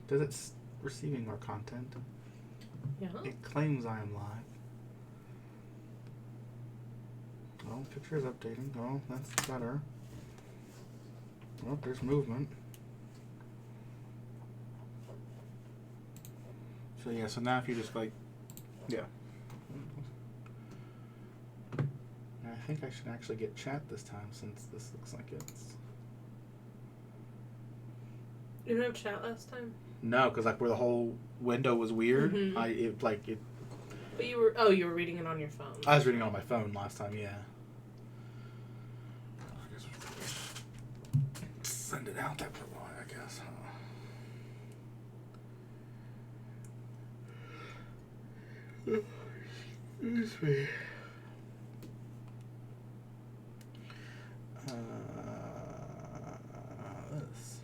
Does it receiving more content? Yeah. It claims I am live. Oh, picture is updating. Oh, that's better. Oh, there's movement. So yeah, so now if you just like, yeah. I think I should actually get chat this time since this looks like it's... You didn't have chat last time? No, because like where the whole window was weird, Mm-hmm. But you were reading it on your phone. I was reading it on my phone last time, yeah. Send it out that way, I guess. Excuse me. This.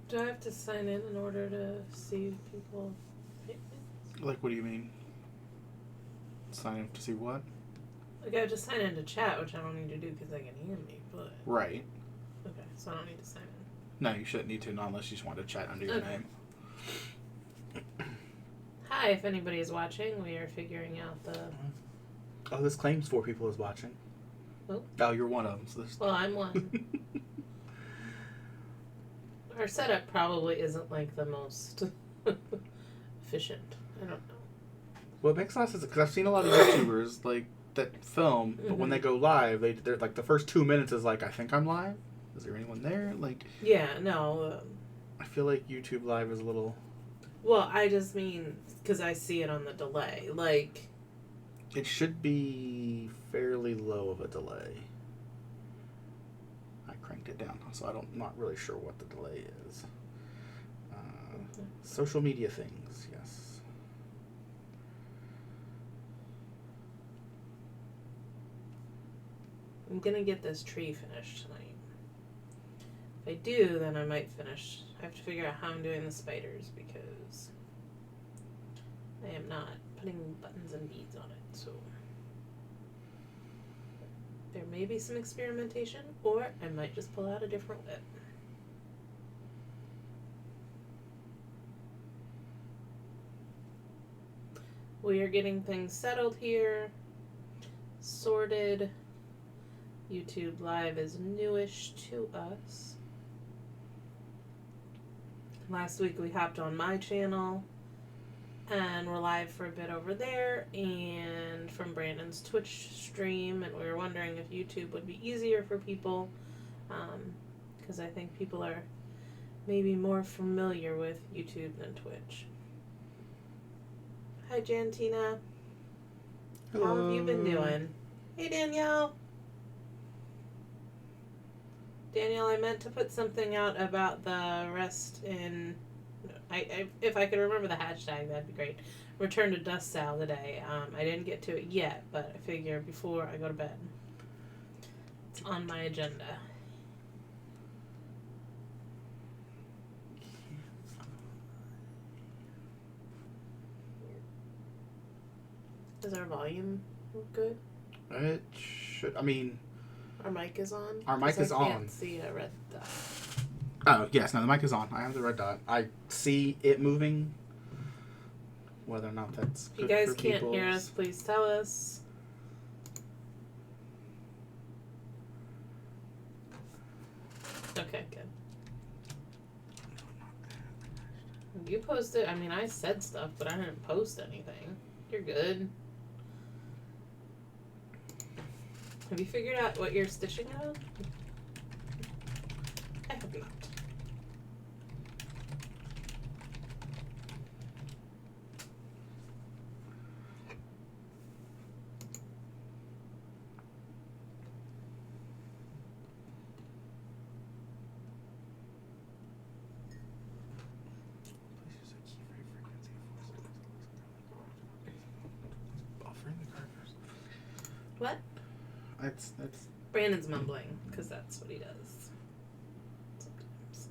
Do I have to sign in order to see people? Like, what do you mean? Sign in to see what? Like, I have to sign in to chat, which I don't need to do because they can hear me, but... Right. Okay, so I don't need to sign in. No, you shouldn't need to, not unless you just want to chat under your name. Hi, if anybody is watching, we are figuring out the... Oh, this claims 4 people is watching. Oh. Oh, you're one of them. So well, I'm one. Our setup probably isn't, like, the most efficient. I don't know. Well, it makes a lot of sense, because I've seen a lot of YouTubers, like, that film, but when they go live, they're like, the first 2 minutes is like, I think I'm live? Is there anyone there? Like... Yeah, no. I feel like YouTube Live is a little... Well, I just mean, because I see it on the delay, like... It should be fairly low of a delay. I cranked it down, so I'm not really sure what the delay is. Social media things, yes. I'm gonna get this tree finished tonight. If I do, then I might finish. I have to figure out how I'm doing the spiders, because I am not putting buttons and beads on it, so... There may be some experimentation, or I might just pull out a different whip. We are getting things settled here, sorted. YouTube Live is newish to us. Last week we hopped on my channel, and we're live for a bit over there, and from Brandon's Twitch stream, and we were wondering if YouTube would be easier for people, because I think people are maybe more familiar with YouTube than Twitch. Hi, Jantina. Hello. How have you been doing? Hey, Danielle. Danielle, I meant to put something out about the rest in... if I could remember the hashtag, that'd be great. Return to Dust Sal today. I didn't get to it yet, but I figure before I go to bed. It's on my agenda. Is our volume good? It should... I mean... Our mic is on? Our mic is on. I can't see a red dot. Oh, yes. No, the mic is on. I have the red dot. I see it moving. Whether or not that's good for If you guys can't hear us, please tell us. Okay, good. You posted... I mean, I said stuff, but I didn't post anything. You're good. Have you figured out what you're stitching out? I have not. What? It's Brandon's mumbling, because that's what he does. Sometimes.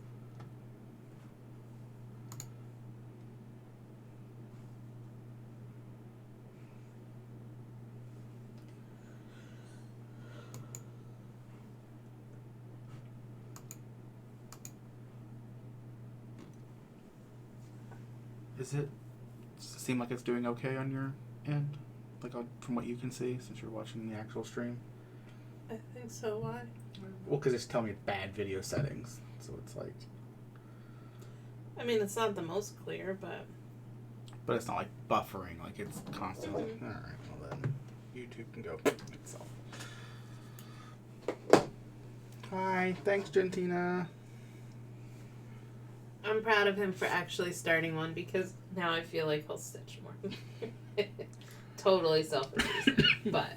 Does it seem like it's doing okay on your end? Like from what you can see, since you're watching the actual stream? I think so. Why? Well, because it's telling me bad video settings. So it's like... I mean, it's not the most clear, but... But it's not like buffering, like it's constantly... Mm-hmm. Alright, well then, YouTube can go itself. Hi, thanks, Gentina. I'm proud of him for actually starting one, because now I feel like he'll stitch more. Totally selfish reason, but...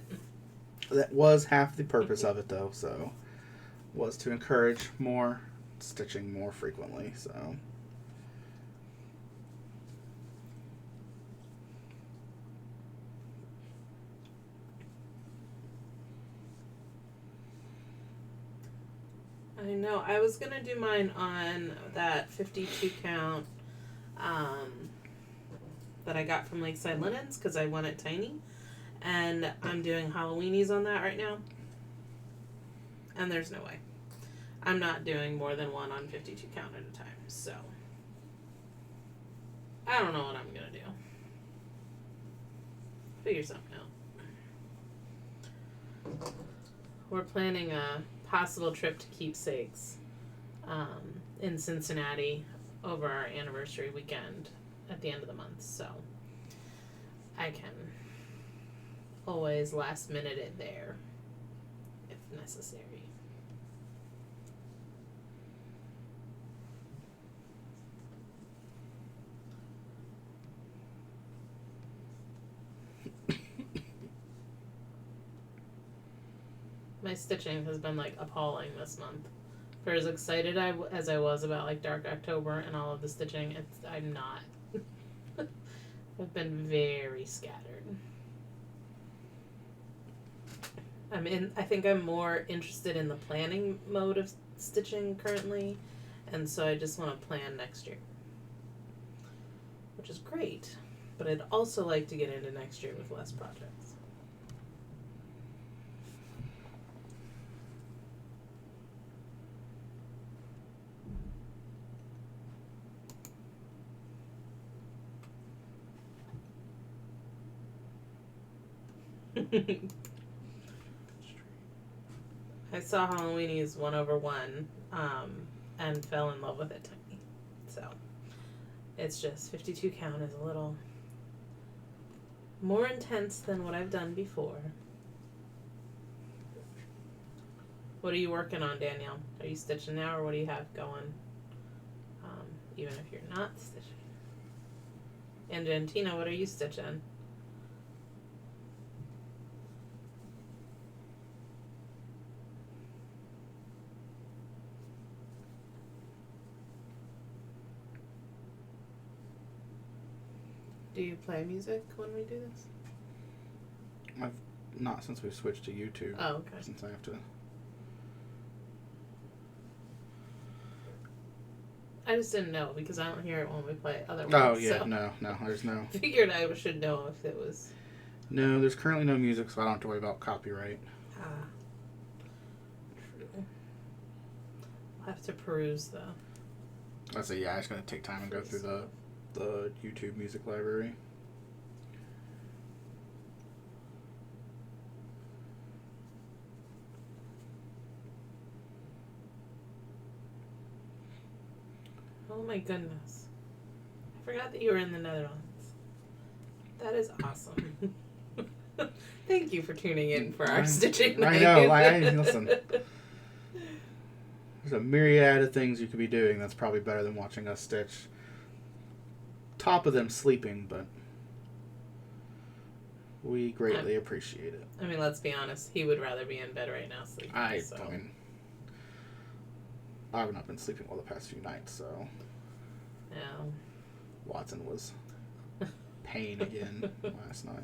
That was half the purpose of it, though, so... Was to encourage more stitching more frequently, so... I know. I was gonna do mine on that 52 count that I got from Lakeside Linens because I want it tiny, and I'm doing Halloweenies on that right now. And there's no way. I'm not doing more than one on 52 count at a time, so I don't know what I'm gonna do. Figure something out. We're planning a possible trip to Keepsakes in Cincinnati over our anniversary weekend at the end of the month, so I can always last minute it there if necessary. My stitching has been like appalling this month. For as excited as I was about like Dark October and all of the stitching, I'm not. I've been very scattered. I think I'm more interested in the planning mode of stitching currently, and so I just want to plan next year, which is great. But I'd also like to get into next year with less projects. I saw Halloweenies 1/1 and fell in love with it tiny. So it's just 52 count is a little more intense than what I've done before. What are you working on, Danielle? Are you stitching now, or what do you have going? Even if you're not stitching. And Gentina, what are you stitching? Do you play music when we do this? I've not since we've switched to YouTube. Oh, okay. Since I have to... I just didn't know because I don't hear it when we play other ones. Oh, yeah, so. no, there's no... Figured I should know if it was... No, there's currently no music, so I don't have to worry about copyright. Ah. True. I'll have to peruse the... I say, yeah, it's going to take time and go through the YouTube music library. Oh my goodness. I forgot that you were in the Netherlands. That is awesome. Thank you for tuning in for our stitching night. I know. Listen. There's a myriad of things you could be doing that's probably better than watching us stitch. Top of them sleeping, but we greatly appreciate it. I mean, let's be honest. He would rather be in bed right now sleeping. I mean, I've not been sleeping well the past few nights, so... Yeah. Watson was pain again last night.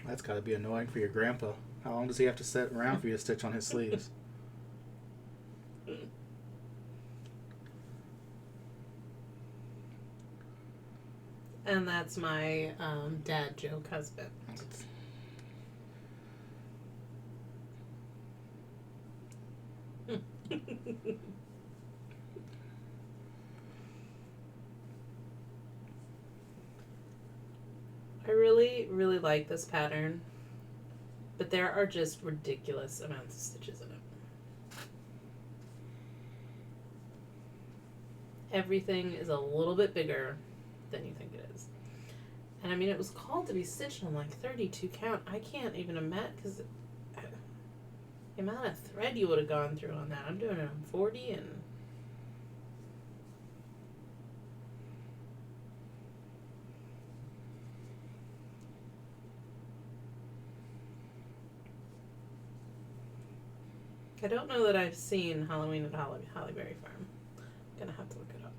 That's got to be annoying for your grandpa. How long does he have to sit around for you to stitch on his sleeves? And that's my dad joke husband. I really, really like this pattern, but there are just ridiculous amounts of stitches in it. Everything is a little bit bigger than you think it is. And I mean, it was called to be stitched on like 32 count. I can't even imagine, because the amount of thread you would have gone through on that. I'm doing it on 40 and... I don't know that I've seen Halloween at Hollyberry Farm. I'm gonna have to look it up.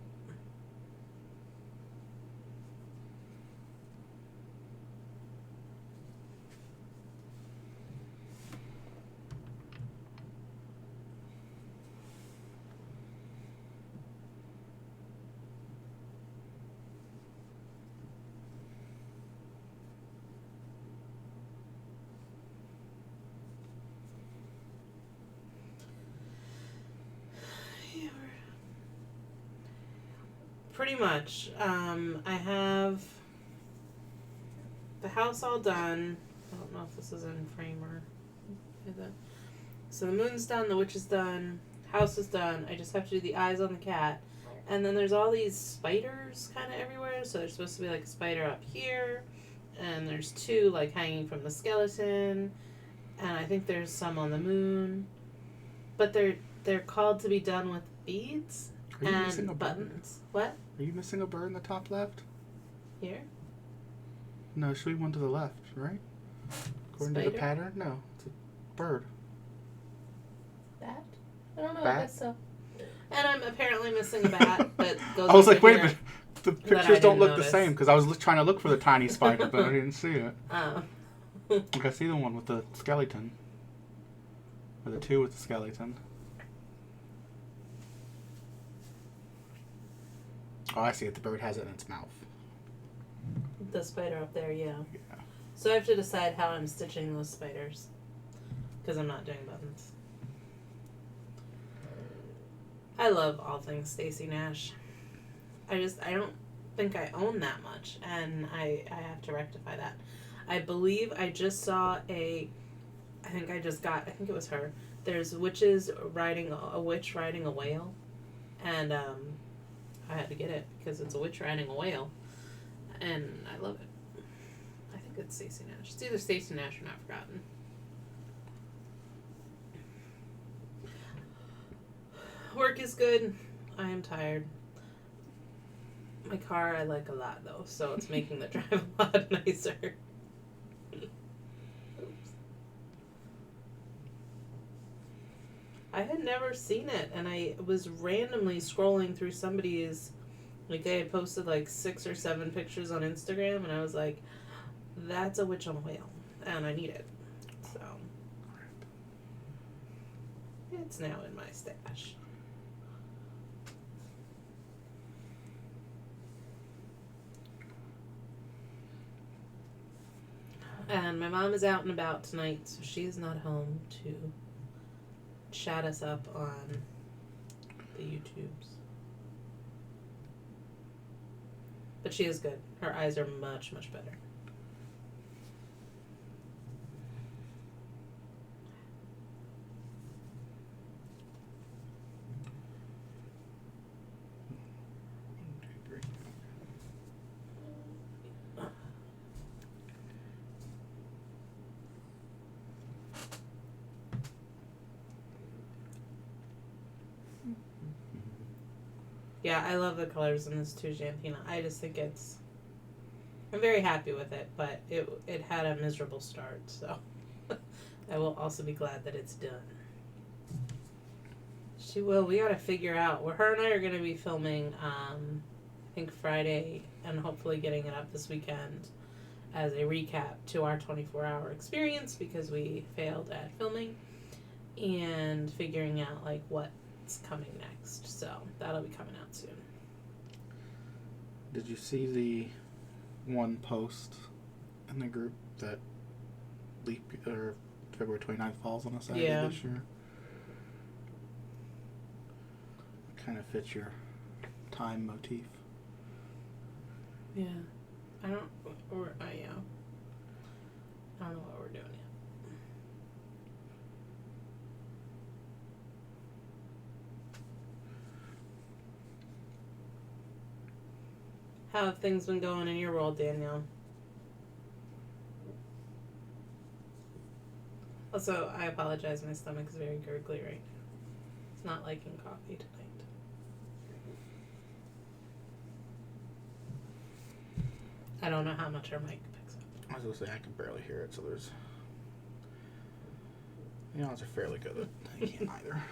Pretty much. I have the house all done. I don't know if this is in frame or is it. So the moon's done, the witch is done, house is done. I just have to do the eyes on the cat. And then there's all these spiders kind of everywhere. So there's supposed to be like a spider up here. And there's 2 like hanging from the skeleton. And I think there's some on the moon. But they're called to be done with beads and buttons. What? Are you missing a bird in the top left? Here? No, it should be one to the left, right? According to the pattern? No, it's a bird. Bat? I don't know. Bat? I guess so. And I'm apparently missing a bat that goes. I was like, wait a here. minute. The pictures don't look the same because I was trying to look for the tiny spider, but I didn't see it. Oh. Like I see the one with the skeleton. Or the 2 with the skeleton. Oh, I see it. The bird has it in its mouth. The spider up there, yeah. Yeah. So I have to decide how I'm stitching those spiders. Because I'm not doing buttons. I love all things Stacey Nash. I don't think I own that much. And I have to rectify that. I believe I just saw I think it was her. There's a witch riding a whale. And, I had to get it because it's a witch riding a whale, and I love it. I think it's Stacey Nash. It's either Stacey Nash or Not Forgotten. Work is good. I am tired. My car I like a lot though, so it's making the drive a lot nicer. Oops. I had never seen it, and I was randomly scrolling through somebody's, like they had posted like 6 or 7 pictures on Instagram, and I was like, that's a witch on a whale, and I need it. So, it's now in my stash. And my mom is out and about tonight, so she is not home to chat us up on the YouTubes. But she is good. Her eyes are much, much better. Yeah, I love the colors in this too, Jantina. I just think I'm very happy with it, but it had a miserable start, so I will also be glad that it's done. She will. We gotta figure out where her and I are gonna be filming, I think Friday, and hopefully getting it up this weekend as a recap to our 24-hour experience because we failed at filming, and figuring out like what's coming next. So that'll be coming out soon. Did you see the one post in the group that February 29th falls on a Saturday this year. Kind of fits your time motif. Yeah. I don't know what we're doing yet. How have things been going in your world, Danielle? Also, I apologize, my stomach is very gurgly right now. It's not liking coffee tonight. I don't know how much our mic picks up. I was going to say, I can barely hear it, so there's... The odds are fairly good that I can't either.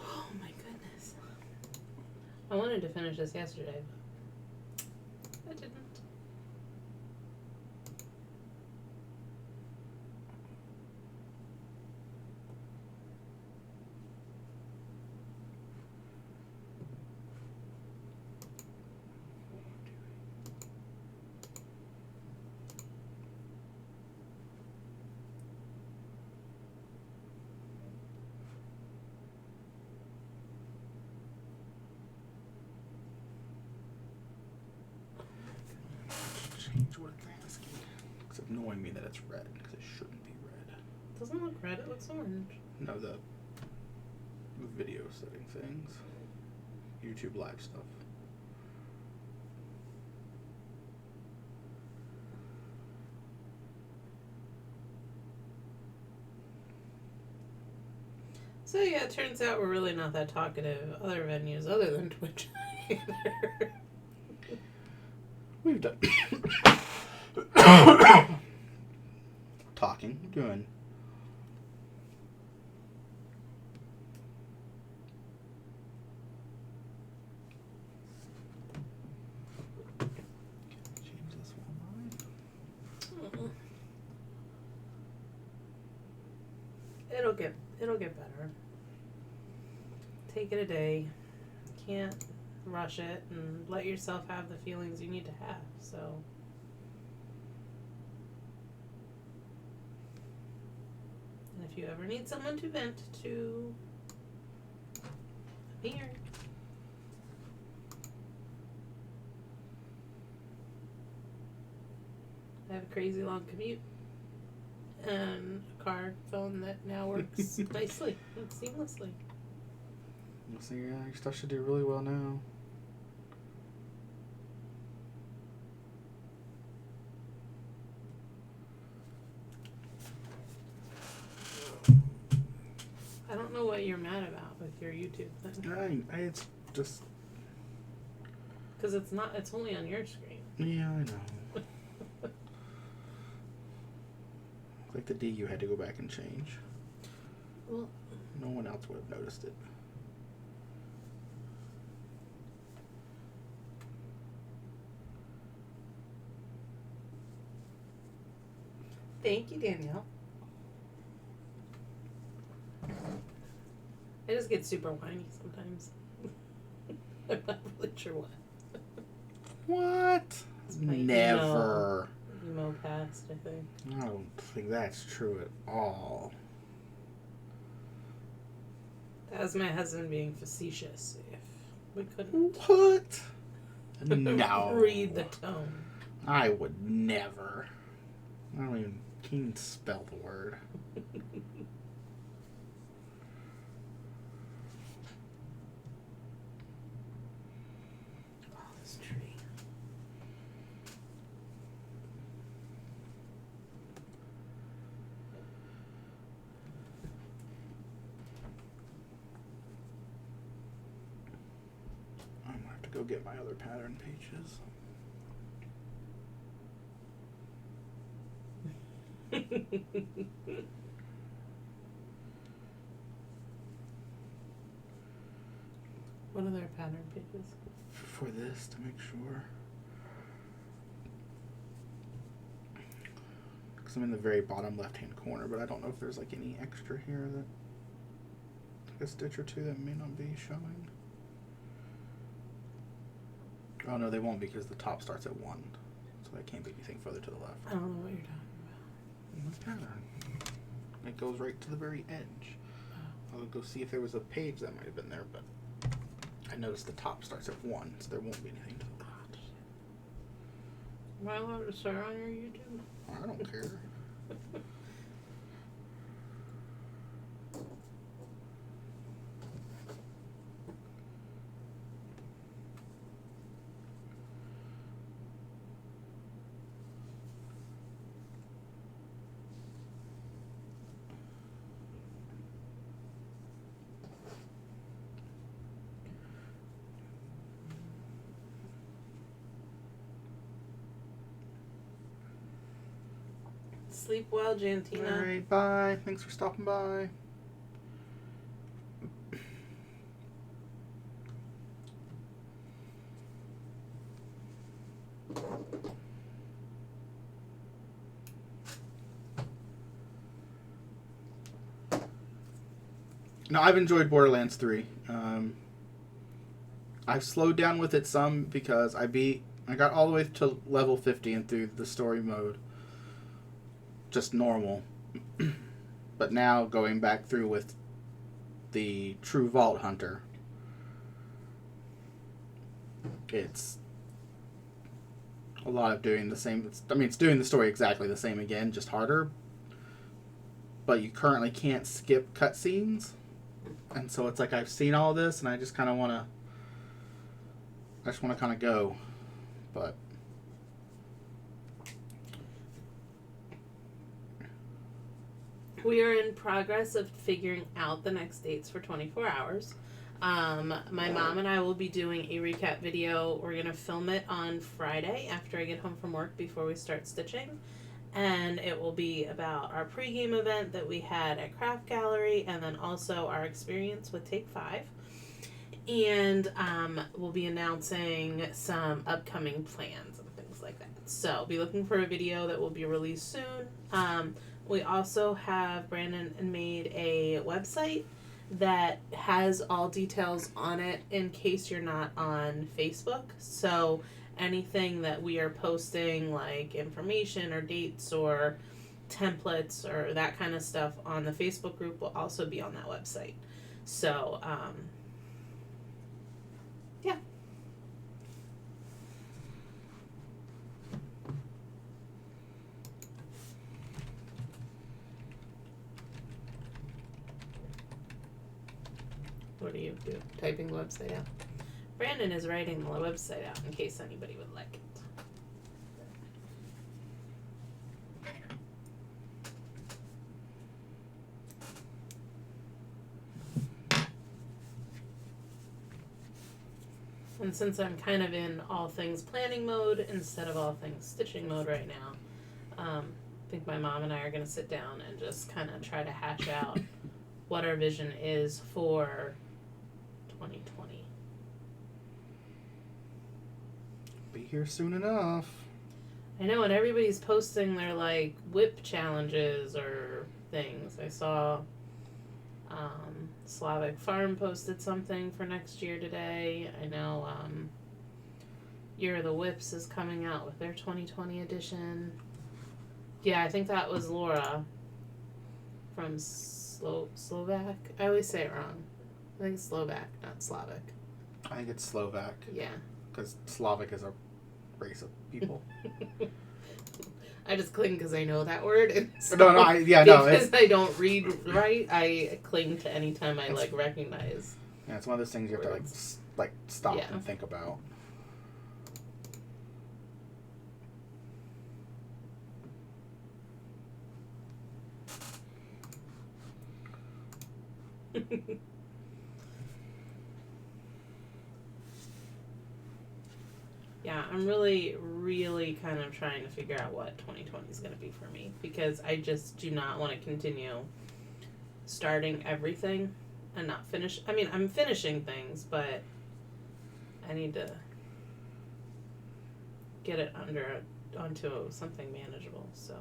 Oh my goodness. I wanted to finish this yesterday, but I didn't. Change what it's asking. It's annoying me that it's red, because it shouldn't be red. It doesn't look red, it looks orange. No, the video setting things. YouTube live stuff. So yeah, it turns out we're really not that talkative other venues other than Twitch either. We've done talking, doing. Change this one. It'll get better. Take it a day. Can't rush it and let yourself have the feelings you need to have. So and if you ever need someone to vent to, I'm here. I have a crazy long commute and a car phone that now works nicely and seamlessly. So yeah, your stuff should do really well now. I don't know what you're mad about with your YouTube thing. It's just... Because it's not, it's only on your screen. Yeah, I know. Like the D, you had to go back and change. Well, no one else would have noticed it. thank you, Danielle. I just get super whiny sometimes. I'm not really sure what. What? Never. Emo past, I think. I don't think that's true at all. That was my husband being facetious. If we couldn't. What? No. Read the tone. I would never. I don't even can't even spell the word. Oh, this tree. I'm gonna have to go get my other pattern pages. What other pattern pages? For this, to make sure. Because I'm in the very bottom left-hand corner, but I don't know if there's like any extra here that, like a stitch or two that may not be showing. Oh no, they won't because the top starts at 1, so I can't be anything further to the left. I don't know what you're talking What pattern? It goes right to the very edge. I'll go see if there was a page that might have been there, but I noticed the top starts at 1, so there won't be anything to the left. about. Am I allowed to swear on your YouTube? I don't care. Sleep well, Jantina. All right, bye. Thanks for stopping by. No, I've enjoyed Borderlands 3. I've slowed down with it some because I got all the way to level 50 and through the story mode. Just normal. But now going back through with the True Vault Hunter, it's a lot of doing the same. It's doing the story exactly the same again, just harder. But you currently can't skip cutscenes. And so it's like I've seen all this and I just kind of want to kind of go. But we are in progress of figuring out the next dates for 24 hours. My mom and I will be doing a recap video. We're going to film it on Friday after I get home from work before we start stitching. And it will be about our pregame event that we had at Craft Gallery and then also our experience with Take 5. And we'll be announcing some upcoming plans and things like that. So be looking for a video that will be released soon. We also have Brandon made a website that has all details on it in case you're not on Facebook. So anything that we are posting, like information or dates or templates or that kind of stuff on the Facebook group will also be on that website. So, yeah. What do you do? Typing the website out? Brandon is writing the website out in case anybody would like it. And since I'm kind of in all things planning mode instead of all things stitching mode right now, I think my mom and I are going to sit down and just kind of try to hash out what our vision is for 2020. be here soon enough. I know, and everybody's posting their like whip challenges or things. I saw Slavic Farm posted something for next year today. I know Year of the Whips is coming out with their 2020 edition. Yeah, I think that was Laura from Slovak. I always say it wrong. I think it's Slovak, not Slavic. I think it's Slovak. Yeah. Because Slavic is a race of people. I just cling because I know that word. And so because I don't read right, I cling to any time I like recognize. Yeah, it's one of those things you have to like stop and think about. Yeah, I'm really, really kind of trying to figure out what 2020 is going to be for me because I just do not want to continue starting everything and not finish. I mean, I'm finishing things, but I need to get it onto something manageable. So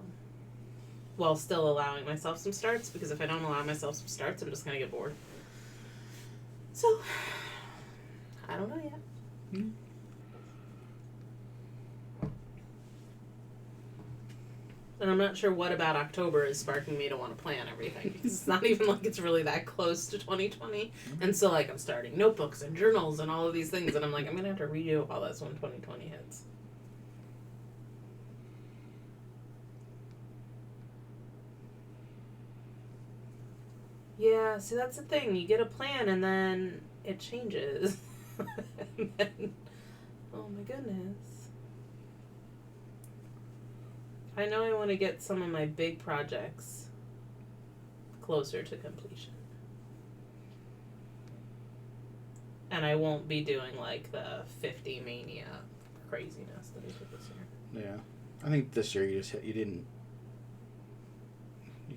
while still allowing myself some starts, because if I don't allow myself some starts, I'm just going to get bored. So, I don't know yet. Mm. And I'm not sure what about October is sparking me to want to plan everything, because it's not even like it's really that close to 2020. And so, like, I'm starting notebooks and journals and all of these things, and I'm like, I'm going to have to redo all this when 2020 hits. Yeah, see, that's the thing. You get a plan, and then it changes. And then, oh my goodness. I know I want to get some of my big projects closer to completion. And I won't be doing like the 50 mania craziness that I did this year. Yeah. I think this year you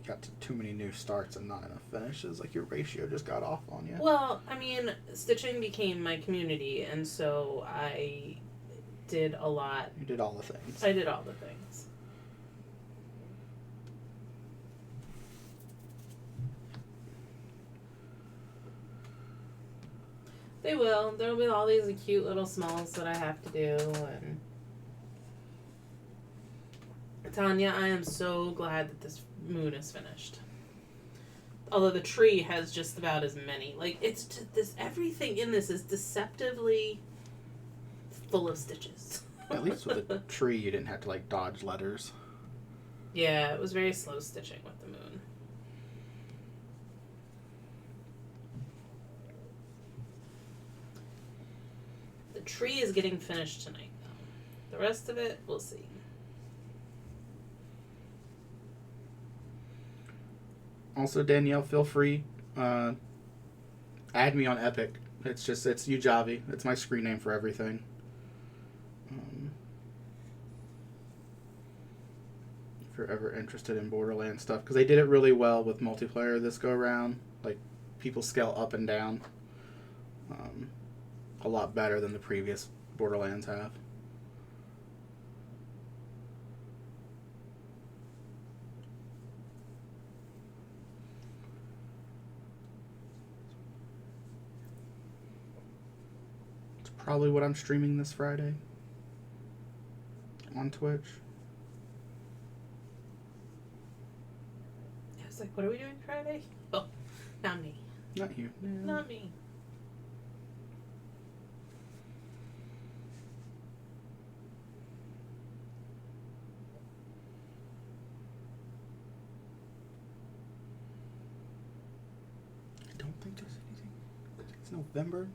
got too many new starts and not enough finishes. Like your ratio just got off on you. Well, I mean, stitching became my community, and so I did a lot. You did all the things. I did all the things. They will. There'll be all these cute little smalls that I have to do. And Tanya, I am so glad that this moon is finished. Although the tree has just about as many. Like, it's just this, everything in this is deceptively full of stitches. At least with the tree, you didn't have to like dodge letters. Yeah, it was very slow stitching with the moon. The tree is getting finished tonight, though. The rest of it, we'll see. Also, Danielle, feel free. Add me on Epic. It's Ujavi. It's my screen name for everything. If you're ever interested in Borderlands stuff, because they did it really well with multiplayer this go around. Like, people scale up and down. A lot better than the previous Borderlands have. It's probably what I'm streaming this Friday on Twitch. I was like, what are we doing Friday? Oh, not me. Not you. No. Not me. I don't think there's anything. It's November.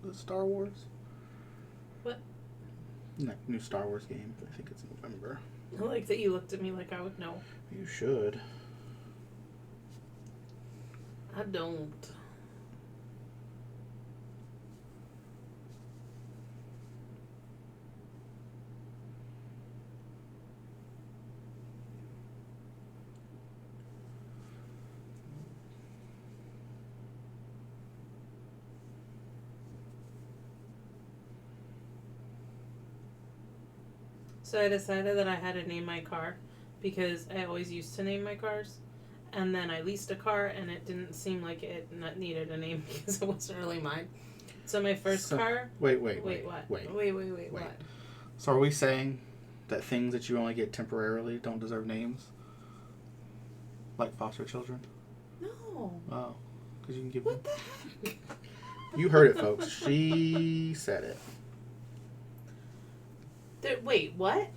The Star Wars. What? New Star Wars game. I think it's November. I like that you looked at me like I would know. You should. I don't. So I decided that I had to name my car because I always used to name my cars. And then I leased a car and it didn't seem like it needed a name because it wasn't really mine. So my first car... Wait, what? Wait. What? So are we saying that things that you only get temporarily don't deserve names? Like foster children? No. Oh. Because you can give What them... the heck? You heard it, folks. She said it. Wait, what?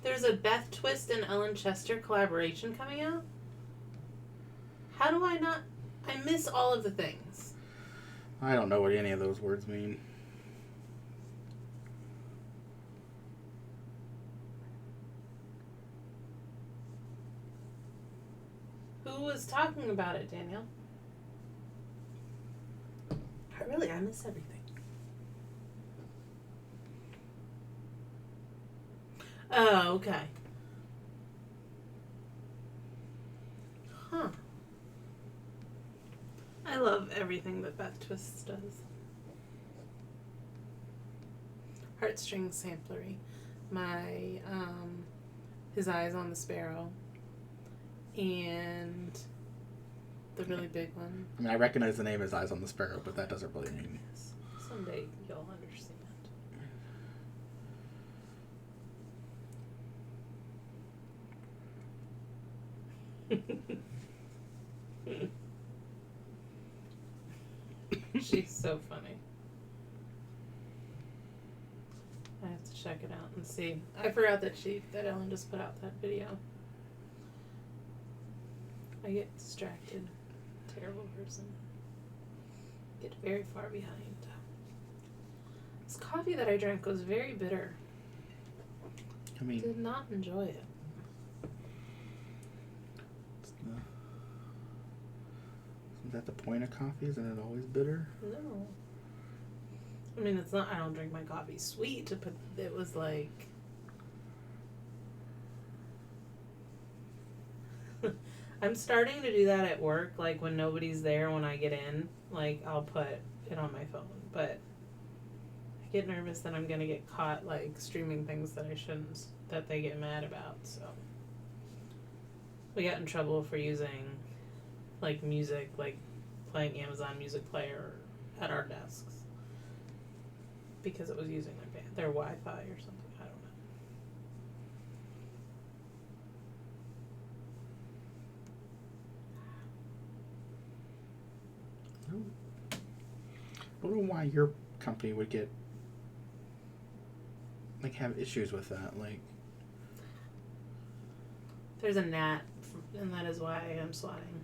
There's a Beth Twist and Ellen Chester collaboration coming out? How do I not... I miss all of the things. I don't know what any of those words mean. Who was talking about it, Daniel? I miss everything. Oh, okay. Huh. I love everything that Beth Twists does. Heartstring Samplery. My His Eyes on the Sparrow. And the really big one. I mean, I recognize the name as Eyes on the Sparrow, but that doesn't really mean... Someday you'll understand. She's so funny. I have to check it out and see. I forgot that Ellen just put out that video. I get distracted. Terrible person. Get very far behind. This coffee that I drank was very bitter. I mean... Did not enjoy it. Isn't that the point of coffee? Isn't it always bitter? No. I mean, it's not, I don't drink my coffee sweet, but it was like... I'm starting to do that at work, like when nobody's there when I get in, like I'll put it on my phone, but I get nervous that I'm gonna get caught like streaming things that I shouldn't, that they get mad about, so. We got in trouble for using like music, like playing Amazon Music Player at our desks because it was using their Wi-Fi or something. I don't know. I don't know why your company would get like have issues with that. Like, there's a gnat, and that is why I am swatting.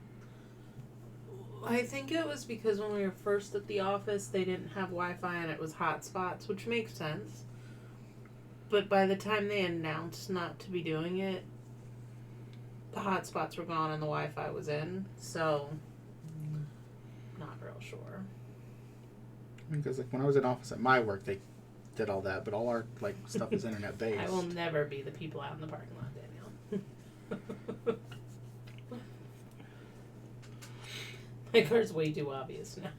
I think it was because when we were first at the office, they didn't have Wi-Fi and it was hotspots, which makes sense. But by the time they announced not to be doing it, the hotspots were gone and the Wi-Fi was in. So, not real sure. Because like when I was in office at my work, they did all that, but all our like stuff is internet based. I will never be the people out in the parking lot, Danielle. My car's way too obvious now.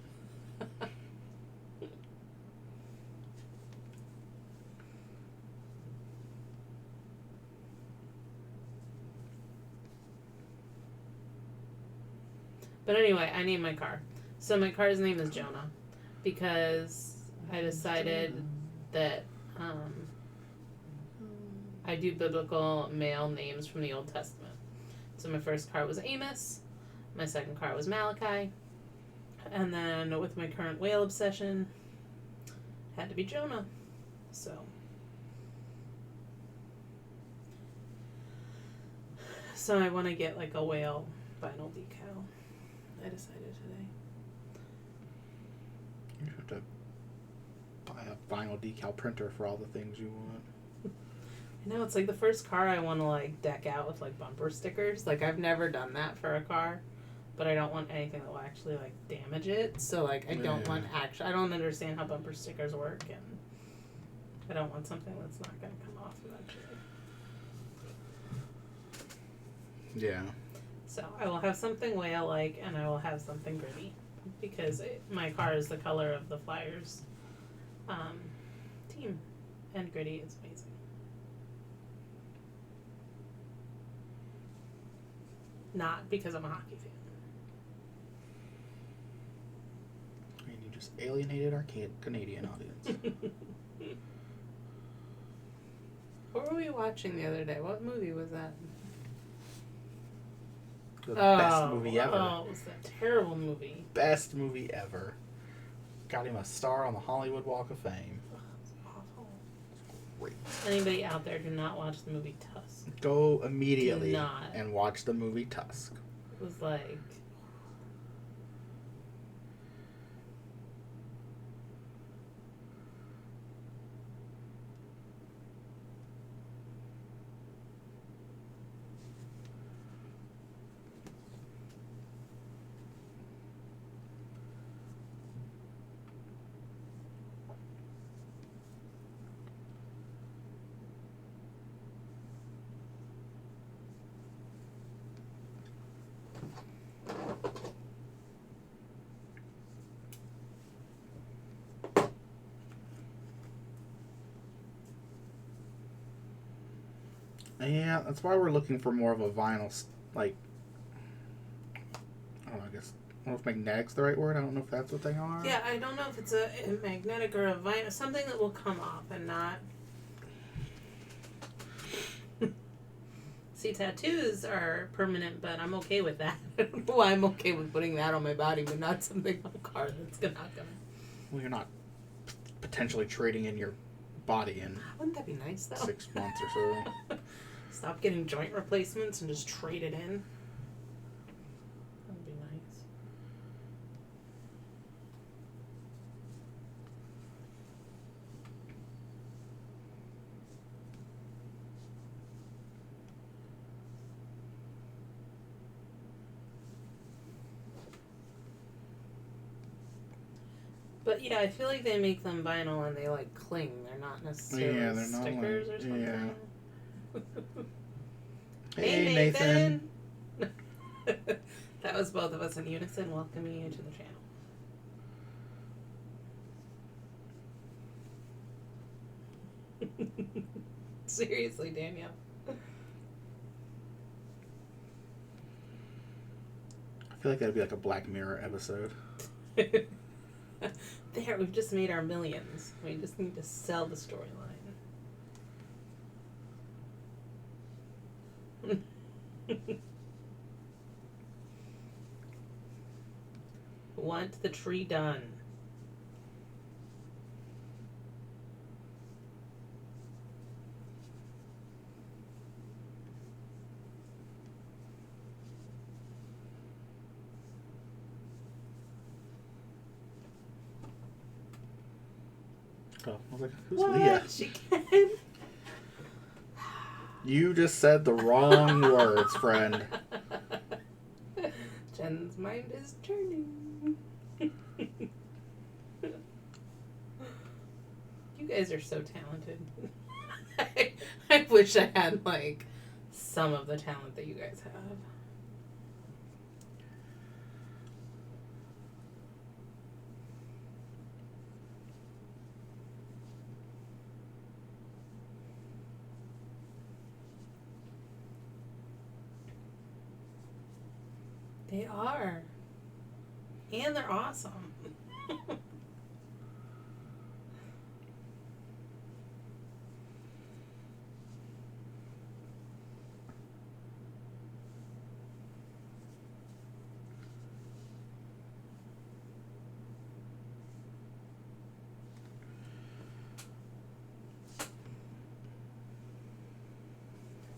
But anyway, I named my car. So my car's name is Jonah because I decided that I do biblical male names from the Old Testament. So my first car was Amos. My second car was Malachi. And then with my current whale obsession, had to be Jonah. So I want to get like a whale vinyl decal. I decided today. You have to buy a vinyl decal printer for all the things you want. I know, it's like the first car I want to like deck out with like bumper stickers. Like I've never done that for a car. But I don't want anything that will actually like damage it. So like I don't want I don't understand how bumper stickers work, and I don't want something that's not going to come off eventually. Yeah. So I will have something whale-like, and I will have something gritty, because my car is the color of the Flyers team, and gritty is amazing. Not because I'm a hockey fan. And you just alienated our Canadian audience. What were we watching the other day? What movie was that? The best movie ever. Oh, it was that terrible movie. Best movie ever. Got him a star on the Hollywood Walk of Fame. Oh, it was awful. Great. Anybody out there, do not watch the movie Tusk. Go immediately Do not. and watch the movie Tusk. It was like... Yeah, that's why we're looking for more of a vinyl, like, I don't know, I guess, I don't know if magnetic's the right word. I don't know if that's what they are. Yeah, I don't know if it's a magnetic or a vinyl, something that will come off and not. See, tattoos are permanent, but I'm okay with that. I don't know why I'm okay with putting that on my body, but not something on a car that's not gonna. Well, you're not potentially trading in your body in Wouldn't that be nice, though? 6 months or so. Stop getting joint replacements and just trade it in. That would be nice. But yeah, I feel like they make them vinyl and they like cling. They're not necessarily Yeah, they're not stickers like, or something. yeah. Hey, Nathan. That was both of us in unison welcoming you to the channel. Seriously, Danielle. I feel like that'd be like a Black Mirror episode. There, we've just made our millions. We just need to sell the storyline. Want the tree done. Oh, I was like, who's What? Leah? She can. You just said the wrong words, friend. Jen's mind is turning. You guys are so talented. I wish I had, like, some of the talent that you guys have. They are. And they're awesome.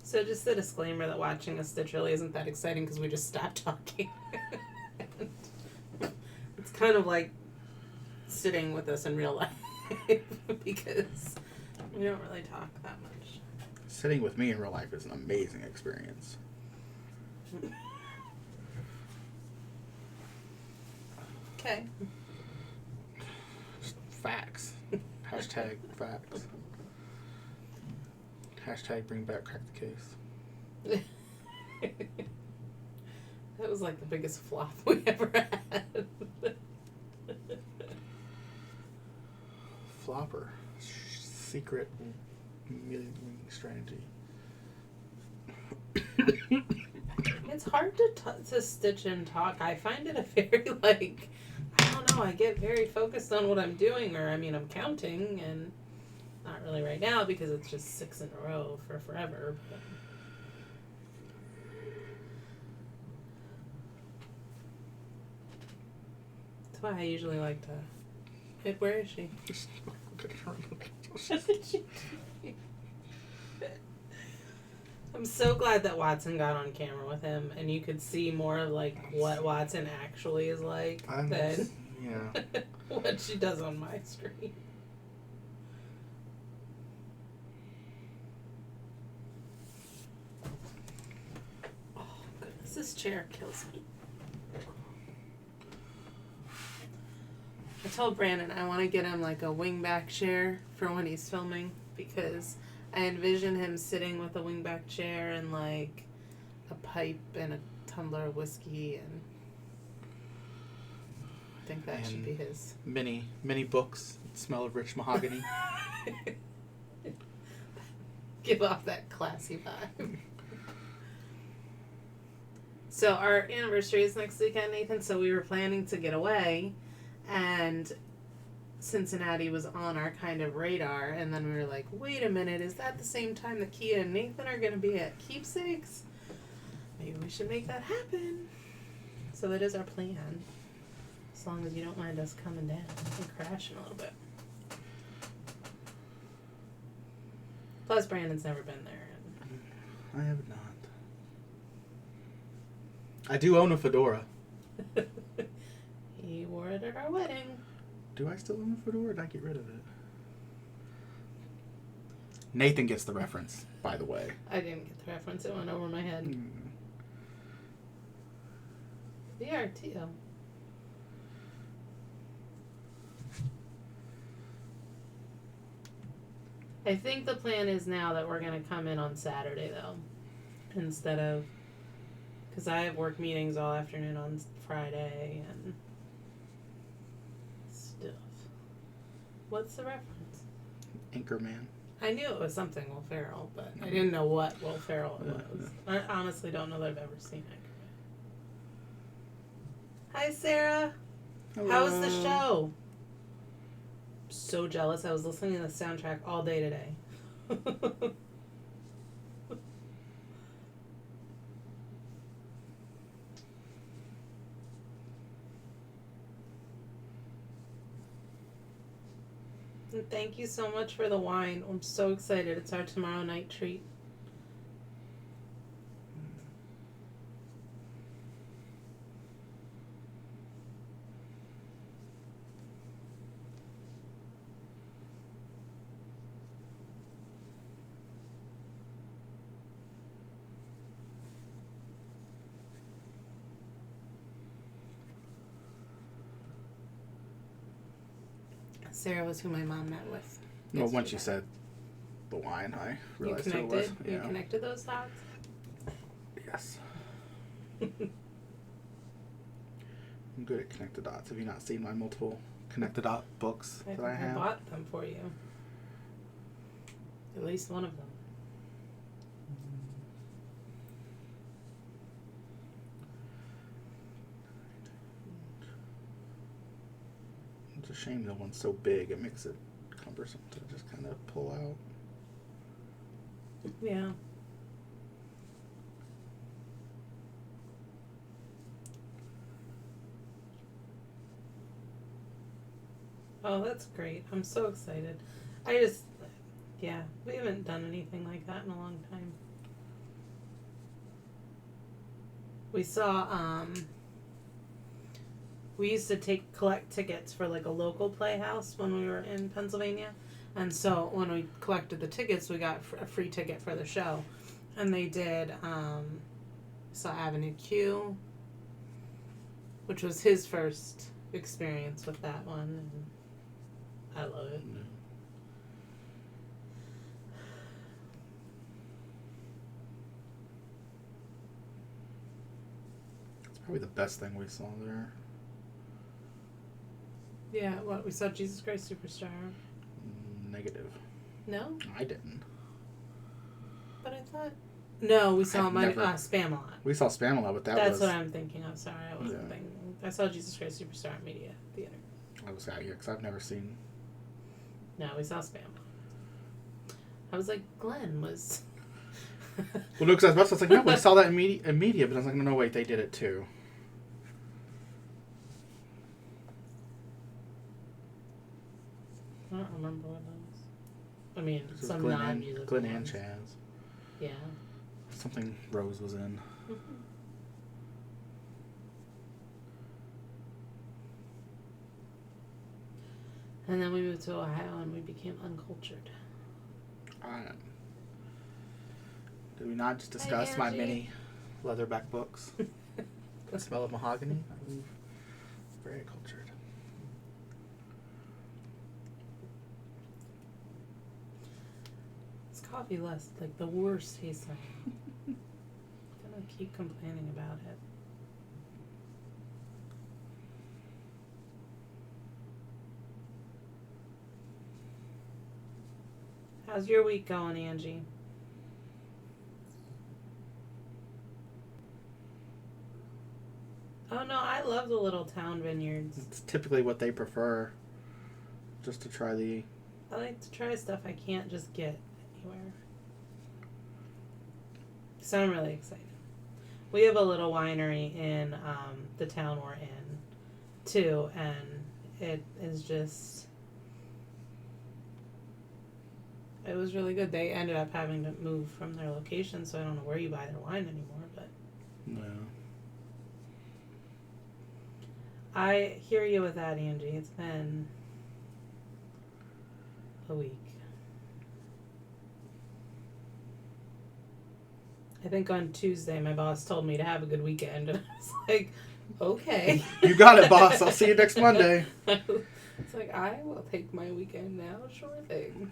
So just a disclaimer that watching a stitch really isn't that exciting because we just stopped talking. It's kind of like sitting with us in real life because we don't really talk that much. Sitting with me in real life is an amazing experience. Okay. Facts. Hashtag facts. Hashtag bring back Crack the Case. That was like the biggest flop we ever had. Flopper. Secret strategy. It's hard to stitch and talk. I find it a very, like, I don't know, I get very focused on what I'm doing, or, I mean, I'm counting, and not really right now because it's just 6 in a row for forever. But. That's why I usually like to... Where is she? What did she do? I'm so glad that Watson got on camera with him, and you could see more of, like, what Watson actually is like than what she does on my screen. Oh, goodness, this chair kills me. I told Brandon I want to get him, like, a wingback chair for when he's filming, because I envision him sitting with a wingback chair and, like, a pipe and a tumbler of whiskey, and I think that should be his. Many books that smell of rich mahogany. Give off that classy vibe. So our anniversary is next weekend, Nathan, so we were planning to get away, and Cincinnati was on our kind of radar, and then we were like, wait a minute, is that the same time that Kia and Nathan are going to be at Keepsakes? Maybe we should make that happen. So that is our plan, as long as you don't mind us coming down and crashing a little bit. Plus, Brandon's never been there. I have not. I do own a fedora. He wore it at our wedding. Do I still own a fedora, or did I get rid of it? Nathan gets the reference, by the way. I didn't get the reference. It went over my head. VRTO. I think the plan is now that we're going to come in on Saturday, though. Instead of... Because I have work meetings all afternoon on Friday and stuff. What's the reference? Anchorman. I knew it was something Will Ferrell, but I didn't know what Will Ferrell it was. I honestly don't know that I've ever seen Anchorman. Hi, Sarah. Hello. How was the show? So jealous. I was listening to the soundtrack all day today. And thank you so much for the wine. I'm so excited. It's our tomorrow night treat. Sarah was who my mom met with. Well, once you said the wine, I realized who it was. You connected those dots? Yes. I'm good at connect the dots. Have you not seen my multiple connect the dot books that I have? I bought them for you. At least one of them. It's a shame the one's so big. It makes it cumbersome to just kind of pull out. Yeah. Oh, that's great. I'm so excited. We haven't done anything like that in a long time. We saw, we used to collect tickets for like a local playhouse when we were in Pennsylvania. And so when we collected the tickets, we got a free ticket for the show. And they did, saw Avenue Q, which was his first experience with that one. And I love it. Yeah. It's probably the best thing we saw there. Yeah, what? We saw Jesus Christ Superstar. Negative. No? I didn't. But I thought... No, we saw Spamalot. We saw Spamalot, but That's what I'm thinking of. Sorry, I wasn't Yeah. thinking. I saw Jesus Christ Superstar at Media Theater. I was out here because I've never seen... No, we saw Spamalot. I was like, Glenn was... Well, no, because I was like, no, we saw that in media, but I was like, no, wait, they did it too. I don't remember what that was. I mean, This some was non-musical Glenn and ones. Chaz. Yeah. Something Rose was in. Mm-hmm. And then we moved to Ohio and we became uncultured. Did we not just discuss my mini leatherback books? The smell of mahogany? I'm very cultured. This coffee less like the worst taste I have. I'm gonna keep complaining about it. How's your week going, Angie? Oh no, I love the little town vineyards. It's typically what they prefer, just to try the... I like to try stuff I can't just get anywhere. So I'm really excited. We have a little winery in the town we're in, too, and it is just... It was really good. They ended up having to move from their location, so I don't know where you buy their wine anymore, but... No. I hear you with that, Angie. It's been a week. I think on Tuesday my boss told me to have a good weekend, and I was like, okay. You got it, boss. I'll see you next Monday. It's like, I will take my weekend now. Sure thing.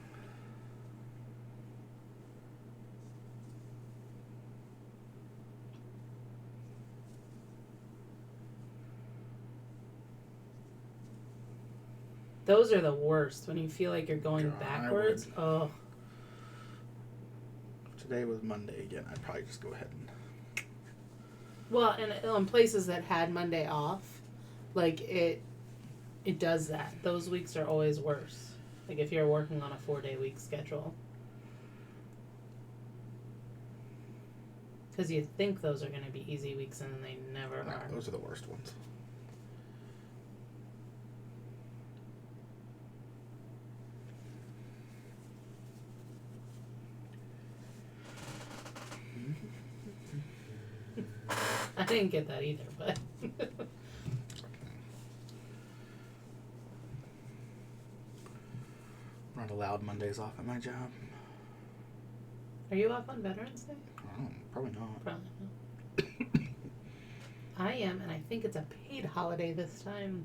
Those are the worst when you feel like you're going God, backwards. Oh. If today was Monday again, I'd probably just go ahead and... Well, and on places that had Monday off, like it does that. Those weeks are always worse. Like if you're working on a 4-day week schedule. Because you think those are going to be easy weeks and then they never are. Those are the worst ones. I didn't get that either, but... Not allowed Mondays off at my job. Are you off on Veterans Day? Oh, probably not. Probably not. I am, and I think it's a paid holiday this time.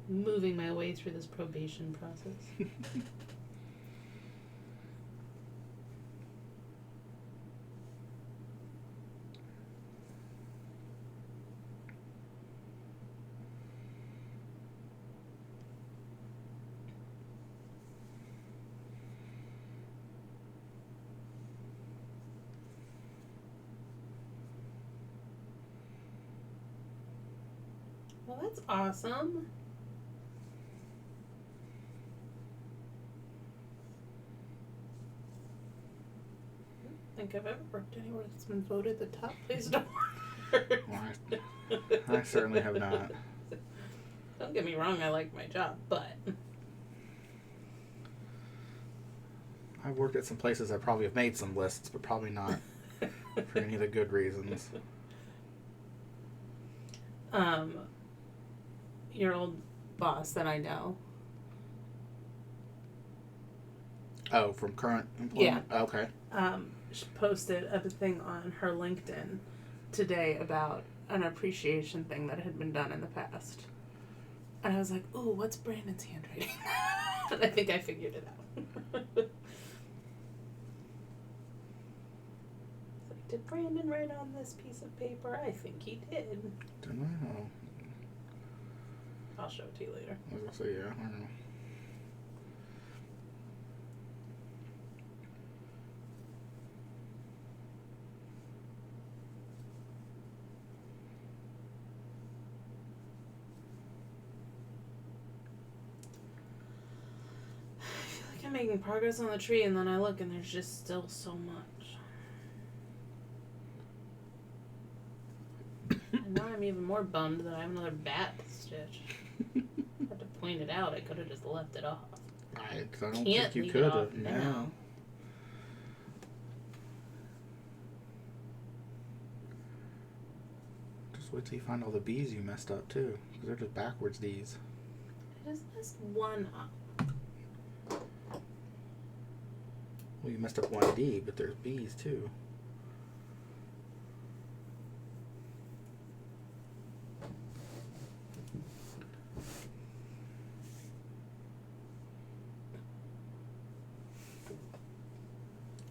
Moving my way through this probation process. Well, that's awesome. I don't think I've ever worked anywhere that's been voted the top place to work. Well, I certainly have not. Don't get me wrong, I like my job, but... I've worked at some places that probably have made some lists, but probably not for any of the good reasons. Your old boss that I know. Oh, from current employment? Yeah. Okay. She posted a thing on her LinkedIn today about an appreciation thing that had been done in the past. And I was like, ooh, what's Brandon's handwriting? And I think I figured it out. Like, did Brandon write on this piece of paper? I think he did. Don't know. I'll show it to you later. I was gonna say, yeah, I don't know. I feel like I'm making progress on the tree, and then I look and there's just still so much. And now I'm even more bummed that I have another bat stitch. I had to point it out. I could have just left it off. I don't Can't think you leave could it off have. now. No. Just wait till you find all the B's you messed up, too. Because they're just backwards D's. I just messed one up. Well, you messed up one D, but there's B's, too.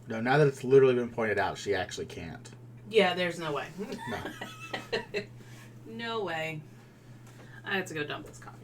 No, now that it's literally been pointed out, she actually can't. Yeah, there's no way. No. No way. I have to go dump this coffee.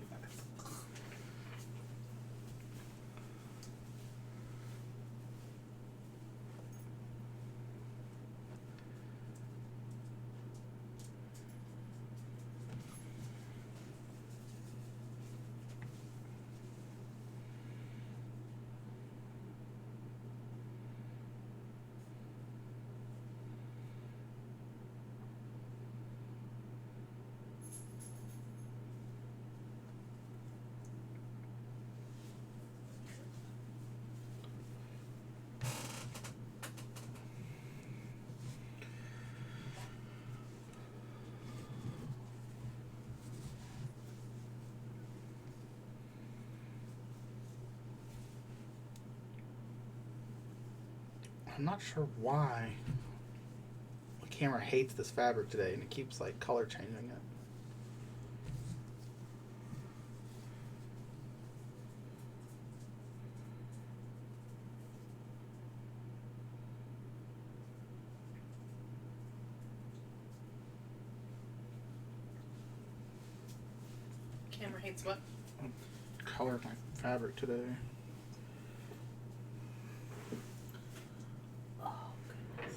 I'm not sure why the camera hates this fabric today, and it keeps like color changing it. Camera hates what? Color my fabric today. Oh, goodness.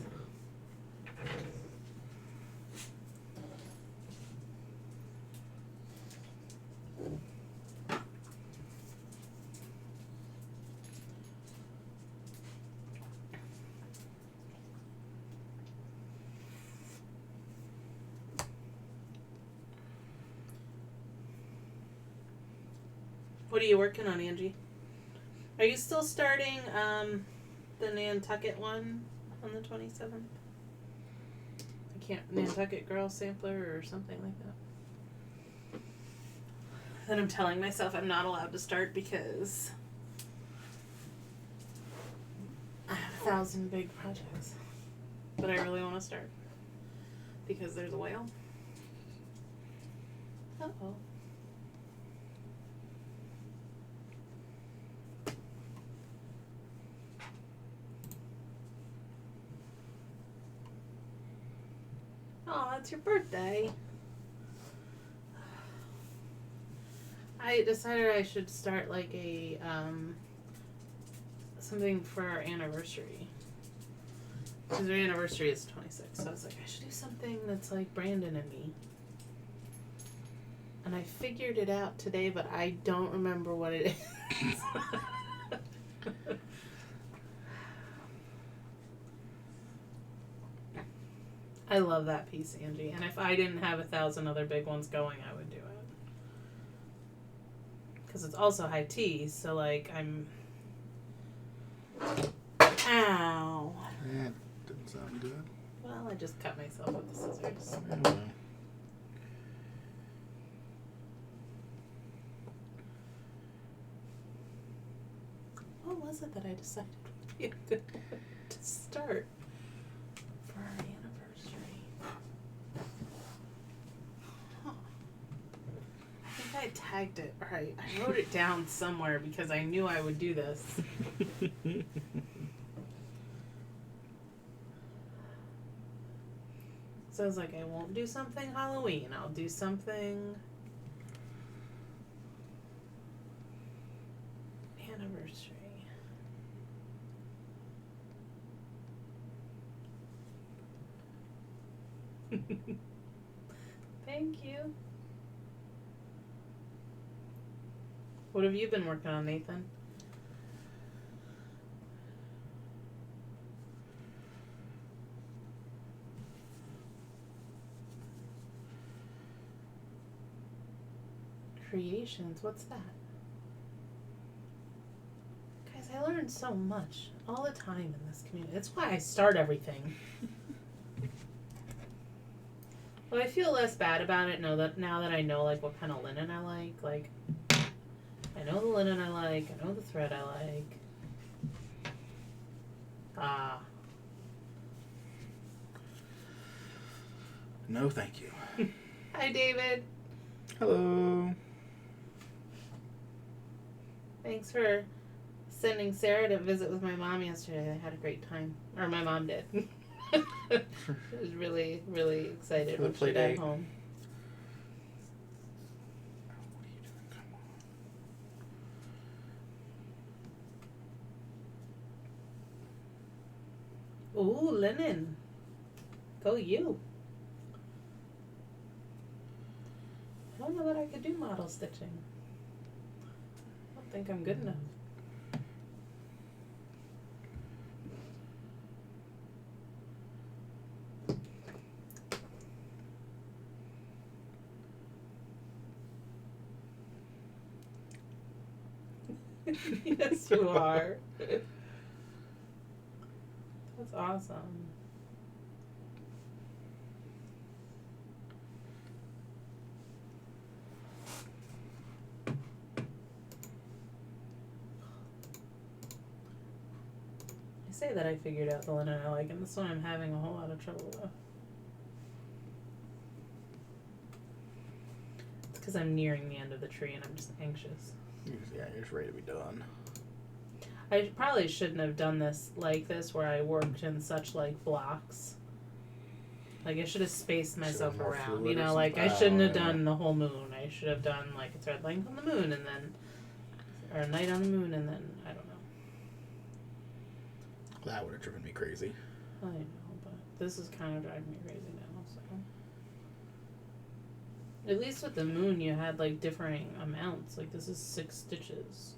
What are you working on, Angie? Are you still starting the Nantucket one on the 27th? I can't, Nantucket Girl Sampler or something like that. Then I'm telling myself I'm not allowed to start because I have 1,000 big projects. But I really want to start because there's a whale. Uh-oh. Oh, it's your birthday. I decided I should start like a something for our anniversary. Because our anniversary is 26, so I was like, I should do something that's like Brandon and me. And I figured it out today, but I don't remember what it is. I love that piece, Angie. And if I didn't have 1,000 other big ones going, I would do it. Because it's also high tea, so like I'm... Ow. Yeah, didn't sound good. Well, I just cut myself with the scissors. Anyway. What was it that I decided would be a good one to start for our anniversary? Huh. I think I tagged it, or I wrote it down somewhere because I knew I would do this. So I was like, I won't do something Halloween. I'll do something anniversary. Thank you. What have you been working on, Nathan? Creations, what's that? Guys, I learn so much all the time in this community. That's why I start everything. Well, I feel less bad about it now that I know like what kind of linen I like. Like, I know the linen I like. I know the thread I like. Ah. No, thank you. Hi, David. Hello. Thanks for sending Sarah to visit with my mom yesterday. I had a great time. Or my mom did. She was really, really excited when she got home. What are you doing? Come on. Ooh, linen. Go you. I don't know that I could do model stitching. I don't think I'm good enough. Yes, you are. That's awesome. I say that I figured out the linen I like, and this one I'm having a whole lot of trouble with. It's because I'm nearing the end of the tree and I'm just anxious. Yeah, you're just ready to be done. I probably shouldn't have done this like this, where I worked in such, like, blocks. Like, I should have spaced myself around, you know, like, I shouldn't have done the whole moon. I should have done, like, a thread length on the moon, and then, or a night on the moon, and then, I don't know. That would have driven me crazy. I know, but this is kind of driving me crazy now, so. At least with the moon, you had, like, differing amounts. Like, this is 6 stitches.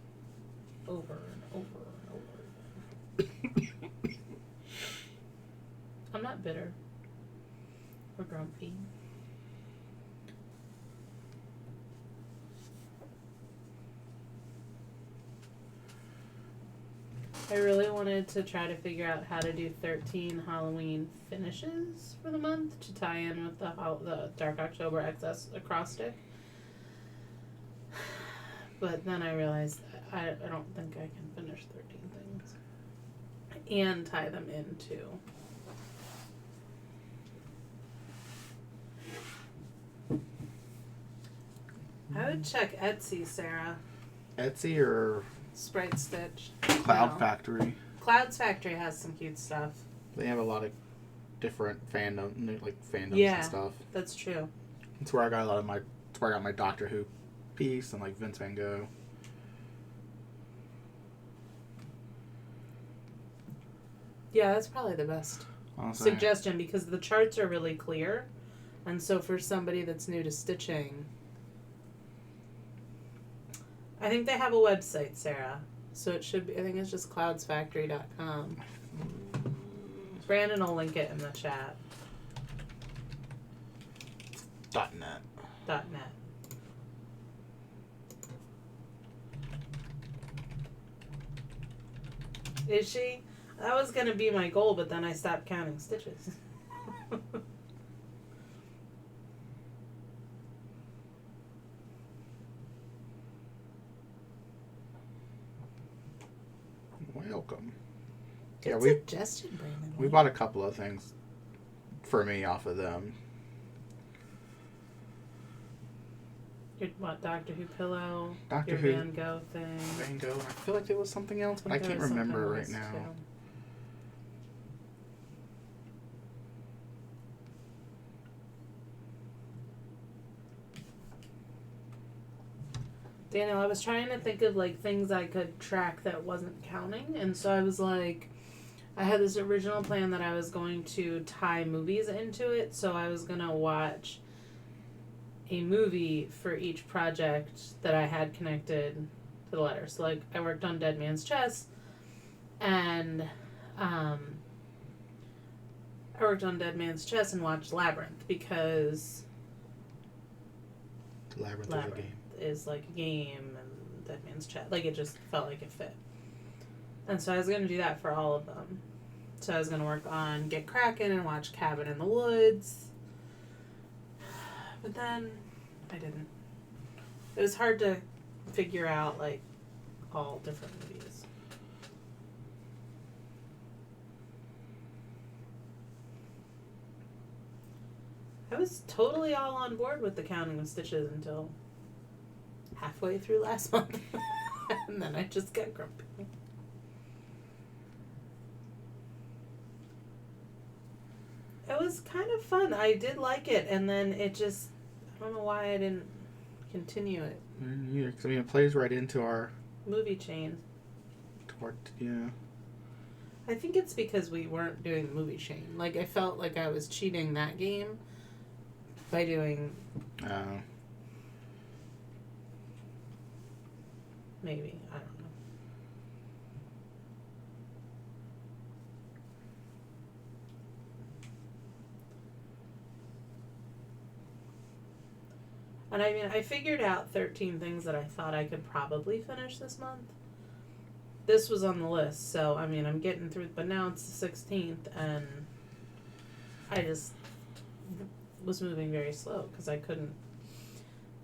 Over and over and over again. I'm not bitter. Or grumpy. I really wanted to try to figure out how to do 13 Halloween finishes for the month to tie in with the Dark October XS acrostic. But then I realized I don't think I can finish 13 things and tie them into. I would check Etsy, Sarah. Etsy or Sprite Stitch. Cloud No. Factory. Clouds Factory has some cute stuff. They have a lot of different fandoms Yeah. and stuff. That's true. That's where I got that's where I got my Doctor Who piece and like Vince Van Gogh. Yeah, that's probably the best Honestly. suggestion, because the charts are really clear. And so for somebody that's new to stitching, I think they have a website, Sarah. So it should be, I think it's just cloudsfactory.com. Brandon will link it in the chat. .net. .net. Is she? That was going to be my goal, but then I stopped counting stitches. Welcome. Good Yeah, suggestion, Brandon. we bought a couple of things for me off of them. Your what, Doctor Who pillow? Doctor your Who Van Gogh thing? Van Gogh. I feel like there was something else, but I There can't was remember something right else, now. too. Daniel, I was trying to think of like things I could track that wasn't counting, and so I was like, I had this original plan that I was going to tie movies into it, so I was gonna watch a movie for each project that I had connected to the letter. So like I worked on Dead Man's Chest, and I worked on Dead Man's Chest and watched Labyrinth because Labyrinth is like a game, and Dead Man's Chest, like it just felt like it fit. And so I was gonna do that for all of them. So I was gonna work on Get Crackin' and watch Cabin in the Woods. But then I didn't. It was hard to figure out like all different movies. I was totally all on board with the counting of stitches until halfway through last month. And then I just got grumpy. It was kind of fun. I did like it, and then it just, I don't know why I didn't continue it. Yeah, 'cause, I mean, it plays right into our Movie chain. yeah. I think it's because we weren't doing the movie chain. Like, I felt like I was cheating that game by doing, maybe, I don't know. And I mean, I figured out 13 things that I thought I could probably finish this month. This was on the list, so I mean, I'm getting through, but now it's the 16th, and I just was moving very slow because I couldn't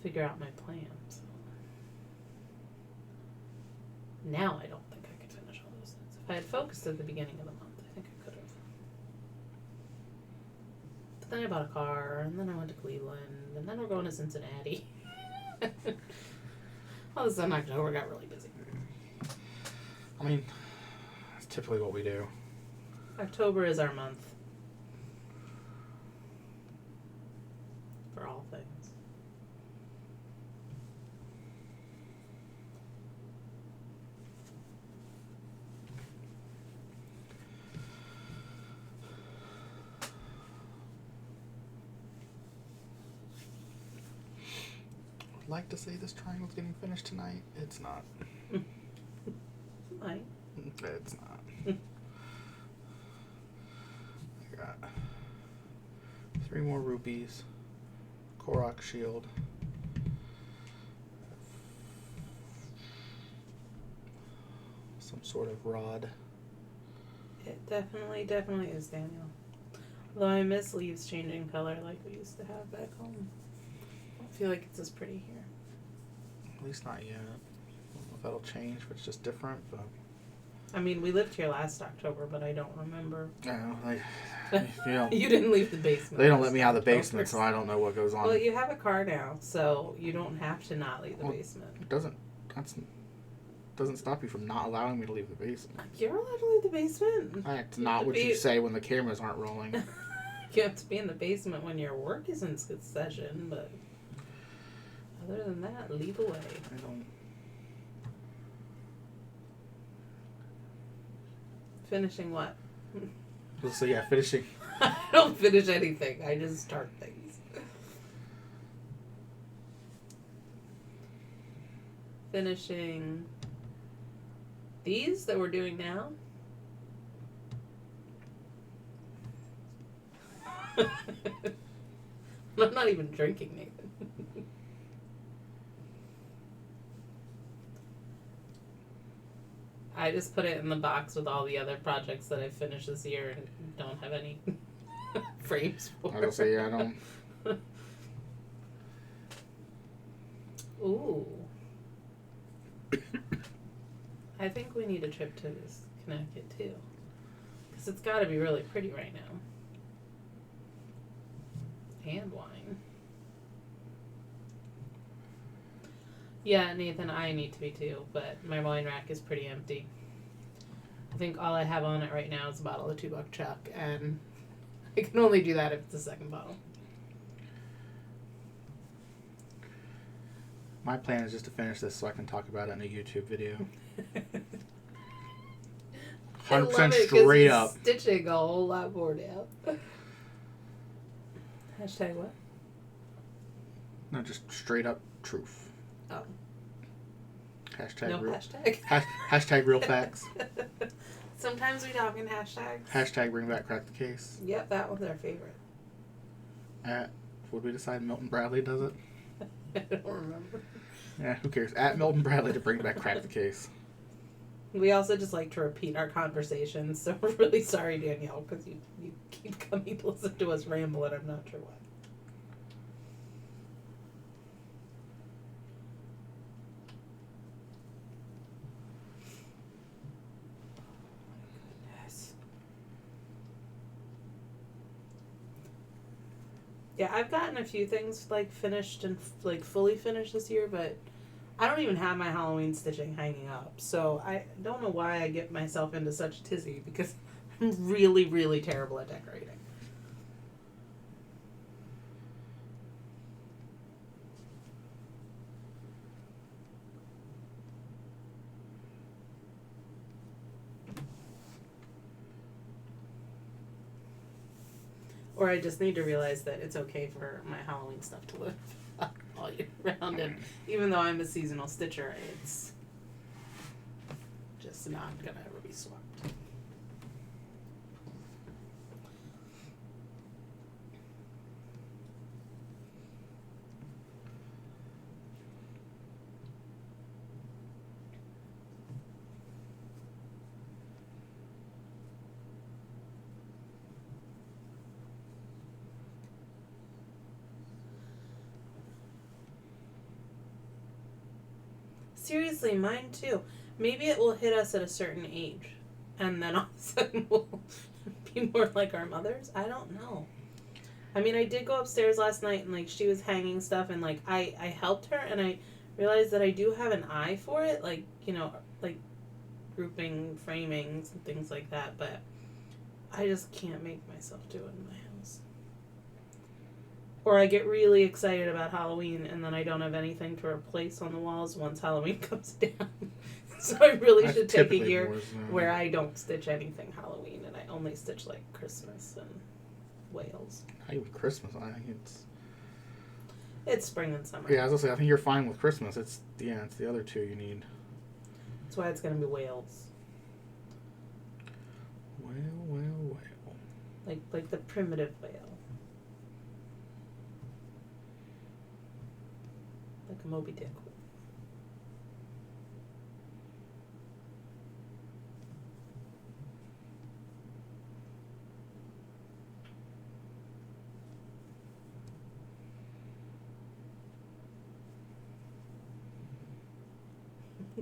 figure out my plan. So now I don't think I could finish all those things. If I had focused at the beginning of the month, I think I could have. But then I bought a car, and then I went to Cleveland, and then we're going to Cincinnati. All of a sudden, October got really busy. I mean, that's typically what we do. October is our month. For all things. I'd like to say this triangle's getting finished tonight. It's not. Might. It's not. I got 3 more rupees, Korok shield, some sort of rod. It definitely is, Daniel. Although I miss leaves changing color like we used to have back home. I feel like it's as pretty here. At least not yet. I don't know if that'll change, if it's just different, but... I mean, we lived here last October, but I don't remember. Yeah, you know, You didn't leave the basement. they don't let me out of the basement, so I don't know what goes on. Well, you have a car now, so you don't have to not leave the basement. It doesn't stop you from not allowing me to leave the basement. You're allowed to leave the basement. That's not what you say when the cameras aren't rolling. You have to be in the basement when your work is in session, but other than that, leave away. I don't... Finishing what? So yeah, finishing. I don't finish anything. I just start things. Finishing these that we're doing now. I'm not even drinking, Nathan. I just put it in the box with all the other projects that I've finished this year and don't have any frames for. I will say, yeah, I don't. Ooh. I think we need a trip to Connecticut too. Because it's got to be really pretty right now. And wine. Yeah, Nathan, I need to be too, but my wine rack is pretty empty. I think all I have on it right now is a bottle of $2 Chuck, and I can only do that if it's the second bottle. My plan is just to finish this so I can talk about it in a YouTube video. 100% straight up. Stitching a whole lot more now. Hashtag what? No, just straight up truth. Oh. Hashtag no real. hashtag. Hashtag real facts. Sometimes we talk in hashtags. Hashtag bring back crack the case. Yep, that one's our favorite. Would we decide Milton Bradley does it? I don't remember. Yeah, who cares? At Milton Bradley to bring back crack the case. We also just like to repeat our conversations, so we're really sorry, Danielle, because you keep coming to listen to us ramble, and I'm not sure why. Yeah, I've gotten a few things like finished and like fully finished this year, but I don't even have my Halloween stitching hanging up. So I don't know why I get myself into such a tizzy because I'm really, really terrible at decorating. Or I just need to realize that it's okay for my Halloween stuff to live all year round. And even though I'm a seasonal stitcher, it's just not going to ever be swapped. Seriously, mine too. Maybe it will hit us at a certain age. and then all of a sudden we'll be more like our mothers. I don't know. I mean, I did go upstairs last night and like she was hanging stuff and like I helped her and I realized that I do have an eye for it, like, you know, like grouping framings and things like that, but I just can't make myself do it in my house. Or I get really excited about Halloween and then I don't have anything to replace on the walls once Halloween comes down. So I really That's should take a typically year more so. where I don't stitch anything Halloween and I only stitch like Christmas and Wales. Not even Christmas. I think It's spring and summer. yeah. As I say, I think you're fine with Christmas. It's the other two you need. That's why it's gonna be Wales. Well. Like the primitive whale. Like a Moby Dick.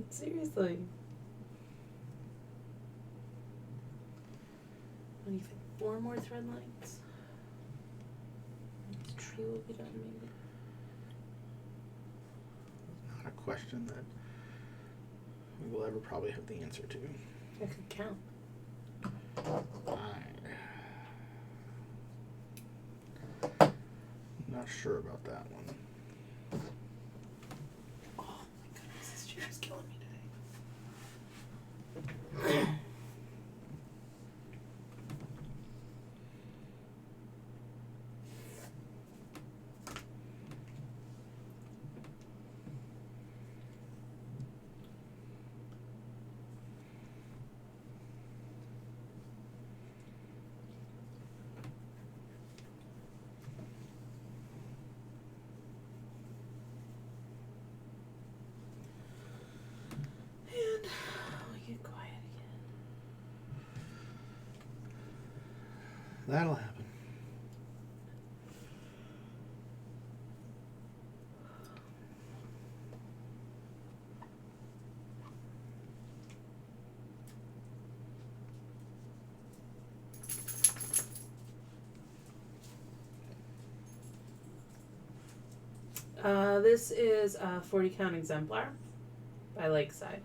Seriously. What do you think? 4 more thread lines? The tree will be done maybe. Not a question that we will ever probably have the answer to. I could count. I'm not sure about that one. Oh my goodness, this chair is killing me today. And we get quiet again. That'll happen. This is a 40 count exemplar by Lakeside.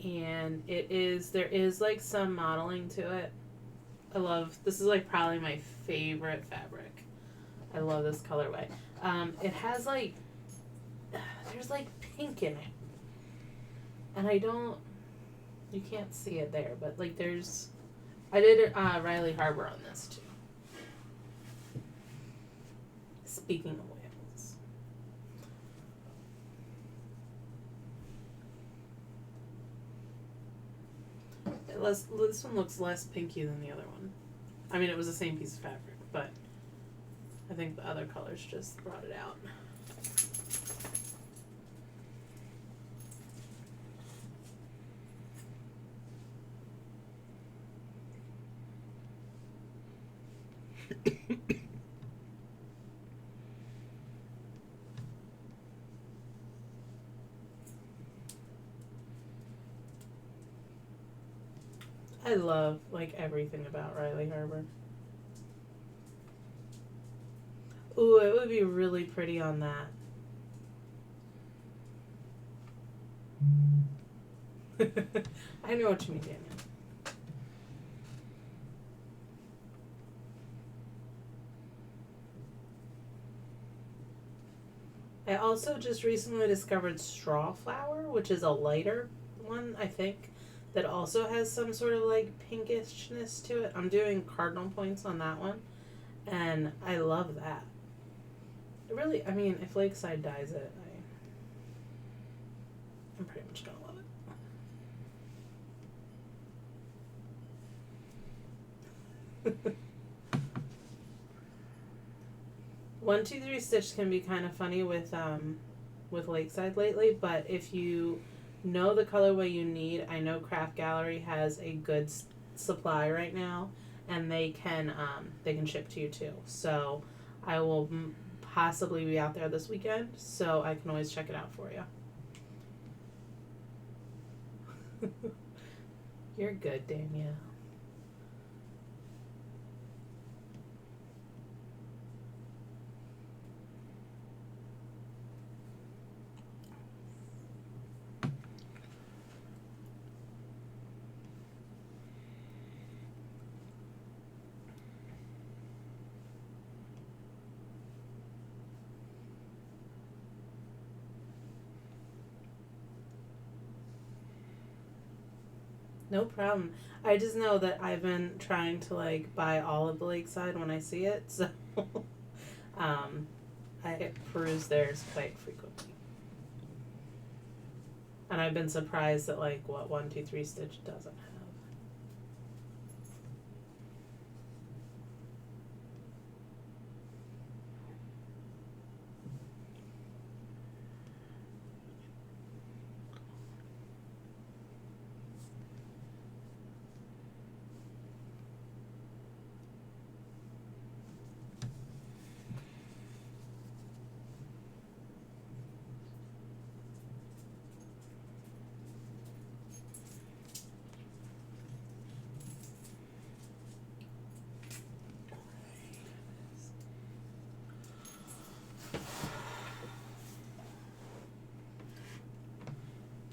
And there is like some modeling to it. This is like probably my favorite fabric. I love this colorway. It has like, there's like pink in it. And you can't see it there, but like I did Riley Harbor on this too. Speaking of whales. This one looks less pinky than the other one. I mean, it was the same piece of fabric, but I think the other colors just brought it out. I love like everything about Riley Harbor. Ooh, it would be really pretty on that. I know what you mean, Daniel. I also just recently discovered Straw Flower, which is a lighter one, I think, that also has some sort of like pinkishness to it. I'm doing cardinal points on that one, and I love that. Really, I mean, if Lakeside dyes it, I'm pretty much gonna love it. 1, 2, 3 stitch can be kind of funny with Lakeside lately, but if you know the colorway you need, I know Craft Gallery has a good supply right now, and they can ship to you too. So I will possibly be out there this weekend, so I can always check it out for you. You're good, Danielle. No problem. I just know that I've been trying to like buy all of the Lakeside when I see it, so I peruse theirs quite frequently. And I've been surprised at like what 123 Stitch doesn't have.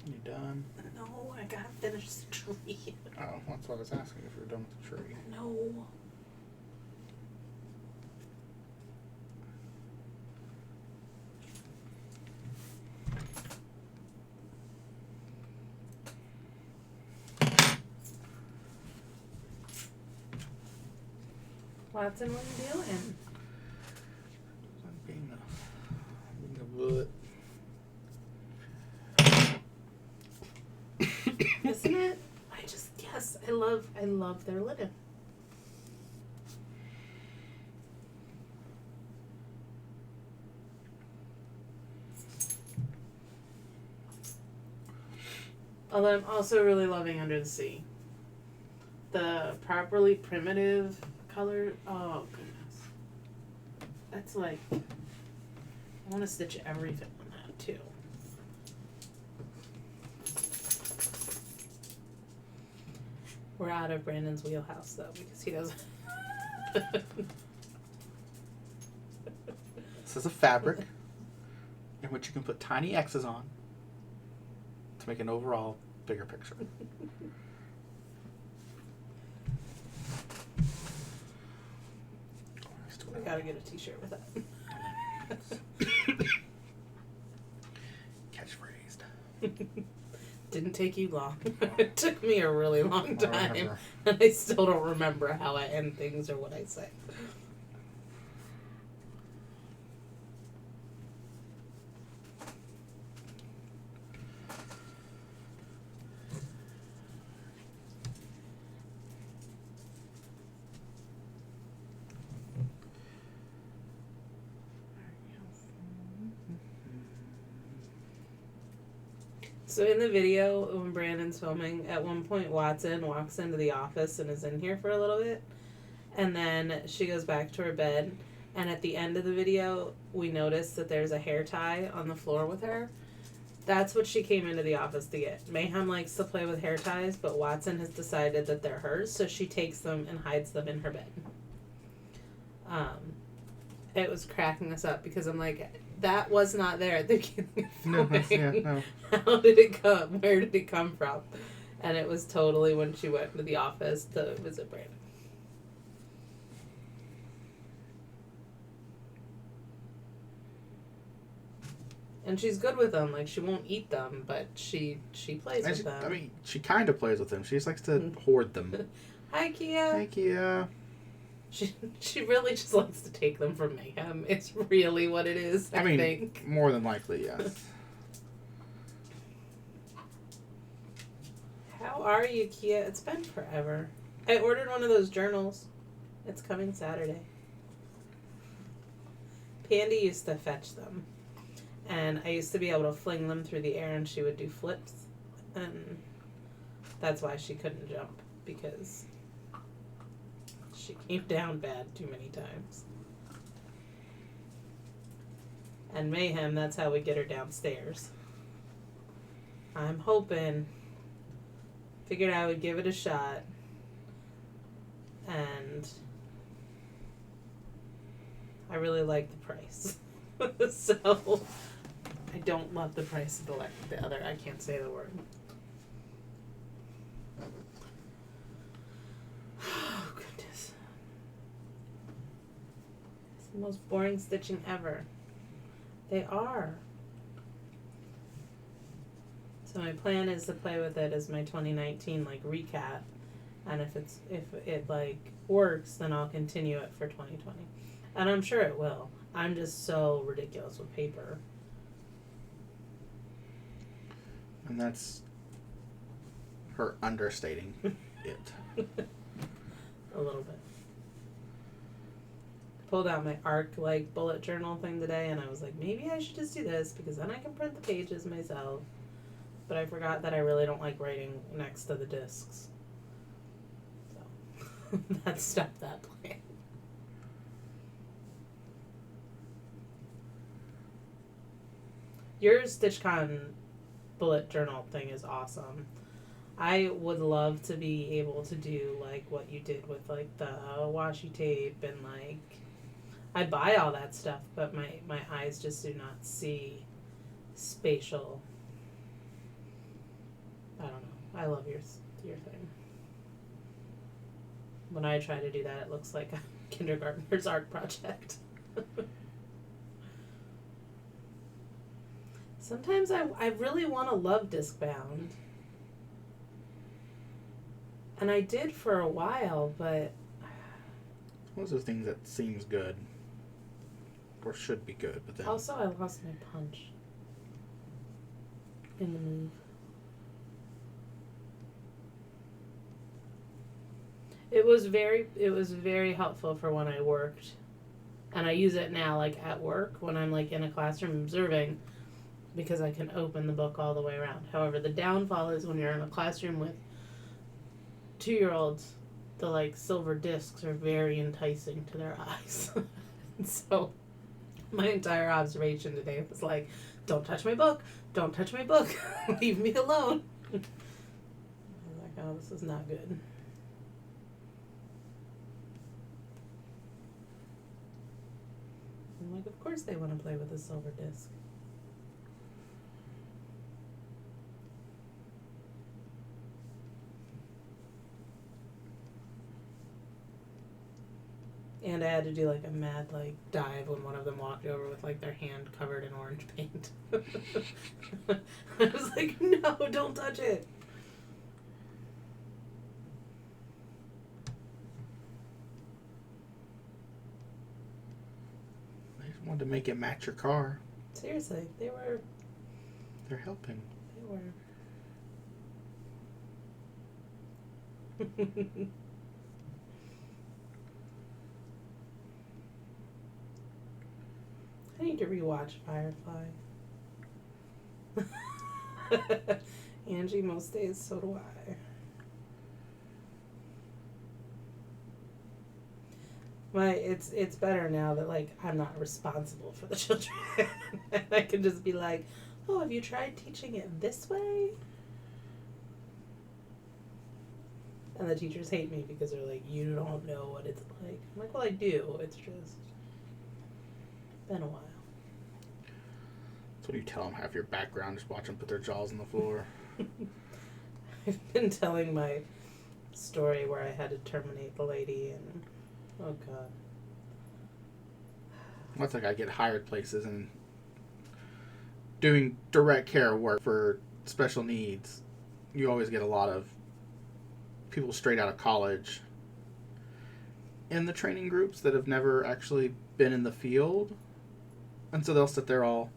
You done? No, I gotta finish the tree. Oh, that's what I was asking if you were done with the tree. No. Watson, what are you doing? Being a butt. Isn't it? Yes, I love their linen. Although I'm also really loving Under the Sea. The properly primitive color. Oh goodness, that's like I want to stitch everything on that too. We're out of Brandon's wheelhouse though because he doesn't. This is a fabric in which you can put tiny X's on to make an overall bigger picture. I gotta get a t-shirt with that. Catchphrased. Didn't take you long. It took me a really long time. And I still don't remember how I end things or what I say. So in the video, when Brandon's filming, at one point Watson walks into the office and is in here for a little bit. And then she goes back to her bed. And at the end of the video, we notice that there's a hair tie on the floor with her. That's what she came into the office to get. Mayhem likes to play with hair ties, but Watson has decided that they're hers, so she takes them and hides them in her bed. It was cracking us up because I'm like, that was not there at the beginning of filming. No. How did it come? Where did it come from? And it was totally when she went to the office to visit Brandon. And she's good with them. Like, she won't eat them, but she plays with them. I mean, she kind of plays with them. She just likes to hoard them. Hi, Kia. Hi, Kia. She really just likes to take them from Mayhem. It's really what it is, I think. More than likely, yes. How are you, Kia? It's been forever. I ordered one of those journals. It's coming Saturday. Pandy used to fetch them. And I used to be able to fling them through the air and she would do flips. And that's why she couldn't jump. Because she came down bad too many times. And Mayhem, that's how we get her downstairs. I'm hoping figured I would give it a shot. And I really like the price. So I don't love the price of the other. I can't say the word. Oh, goodness. It's the most boring stitching ever. They are. So my plan is to play with it as my 2019 recap, and if it works, then I'll continue it for 2020, and I'm sure it will. I'm just so ridiculous with paper. And that's her understating it. A little bit. Pulled out my ARC bullet journal thing today, and I was like, maybe I should just do this because then I can print the pages myself. But I forgot that I really don't like writing next to the discs. So that stopped that plan. Your StitchCon bullet journal thing is awesome. I would love to be able to do what you did with the washi tape and I'd buy all that stuff, but my eyes just do not see spatial. I don't know. I love your thing. When I try to do that, it looks like a kindergartner's art project. Sometimes I really want to love disc bound. And I did for a while, but Those are things that seems good. Or should be good, but then... Also, I lost my punch in the move. It was very helpful for when I worked. And I use it now, at work, when I'm, in a classroom observing, because I can open the book all the way around. However, the downfall is when you're in a classroom with 2-year-olds, the, silver discs are very enticing to their eyes. And so, my entire observation today was don't touch my book, don't touch my book, leave me alone. I was like, oh, this is not good. I'm like, of course they want to play with a silver disc. And I had to do a mad dive when one of them walked over with their hand covered in orange paint. I was like, no, don't touch it. I just wanted to make it match your car. Seriously, They're helping. They were. I need to rewatch Firefly. Angie, most days, so do I. It's better now that I'm not responsible for the children. And I can just be like, oh, have you tried teaching it this way? And the teachers hate me because they're like, you don't know what it's like. I'm like, well, I do. It's just been a while. So you tell them half your background, just watch them put their jaws on the floor. I've been telling my story where I had to terminate the lady, and oh god. That's I get hired places and doing direct care work for special needs. You always get a lot of people straight out of college in the training groups that have never actually been in the field, and so they'll sit there all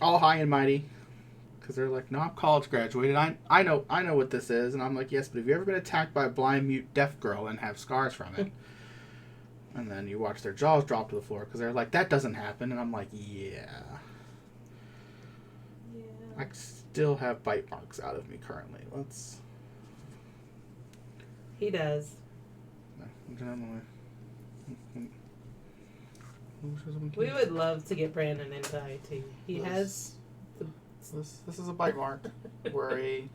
high and mighty because they're like, no, I'm college graduated, I know what this is. And I'm like, yes, but have you ever been attacked by a blind, mute, deaf girl and have scars from it? And then you watch their jaws drop to the floor because they're like, that doesn't happen. And I'm like, yeah. I still have bite marks out of me currently. He does. We would love to get Brandon into IT. This is a bite mark where a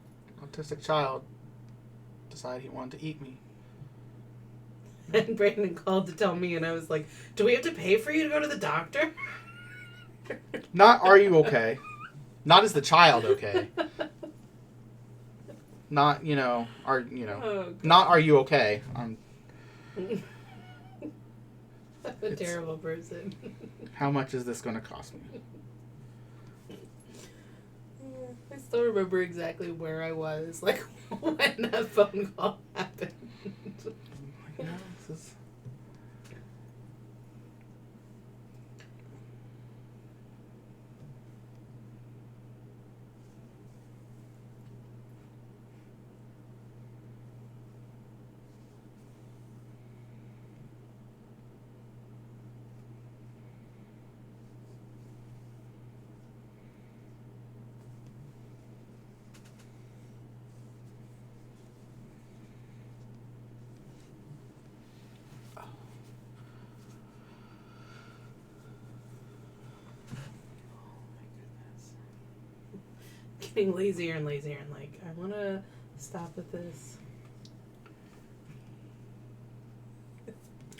autistic child decided he wanted to eat me. And Brandon called to tell me, and I was like, do we have to pay for you to go to the doctor? Not are you okay? Not is the child okay? Not, not are you okay? I'm a terrible person. How much is this going to cost me? I still remember exactly where I was, like, when that phone call happened. Yeah, this is... Getting lazier and lazier, and like, I want to stop with this.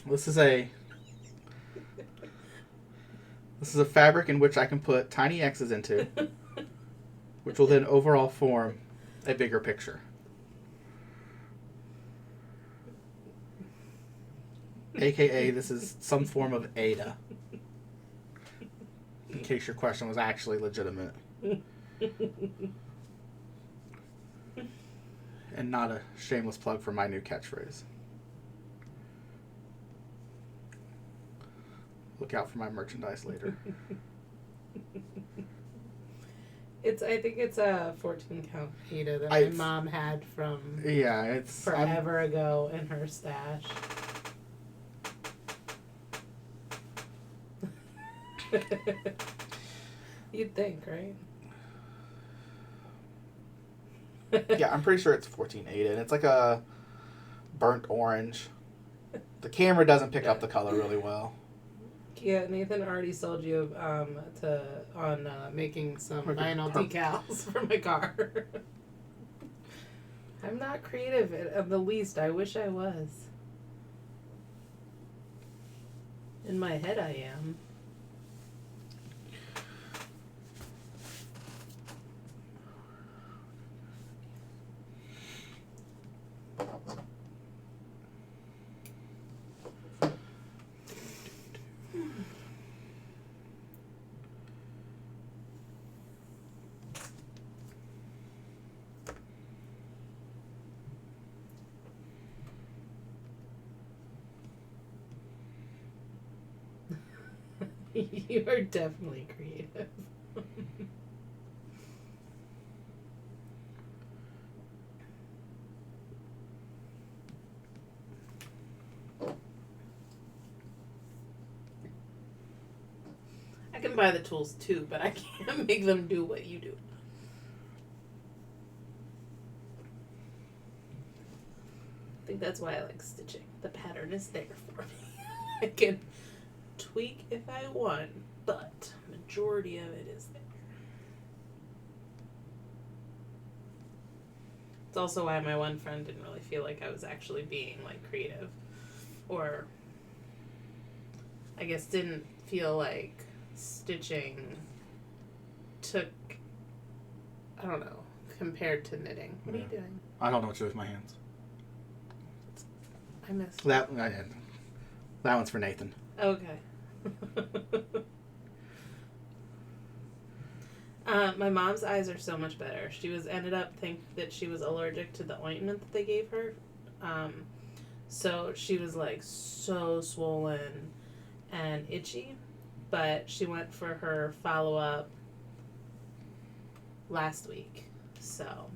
This is a fabric in which I can put tiny X's into, which will then overall form a bigger picture. AKA, this is some form of Ada. In case your question was actually legitimate. And not a shameless plug for my new catchphrase. Look out for my merchandise later. I think it's a 14 count Ada that my mom had from it's forever ago in her stash. You'd think, right? Yeah, I'm pretty sure it's 14 Ada, and it's like a burnt orange. The camera doesn't pick up the color really well. Yeah, Nathan already sold you on making some vinyl decals for my car. I'm not creative at the least. I wish I was. In my head, I am. You are definitely creative. I can buy the tools too, but I can't make them do what you do. I think that's why I like stitching. The pattern is there for me. I can tweak if I want, but majority of it is there. It's also why my one friend didn't really feel like I was actually being like creative, or I guess didn't feel like stitching took, I don't know, compared to knitting. What are you doing? I don't know what to do with my hands. I missed that. That one's for Nathan. Okay. My mom's eyes are so much better. She ended up think that she was allergic to the ointment that they gave her. So she was like so swollen and itchy, but she went for her follow-up last week. So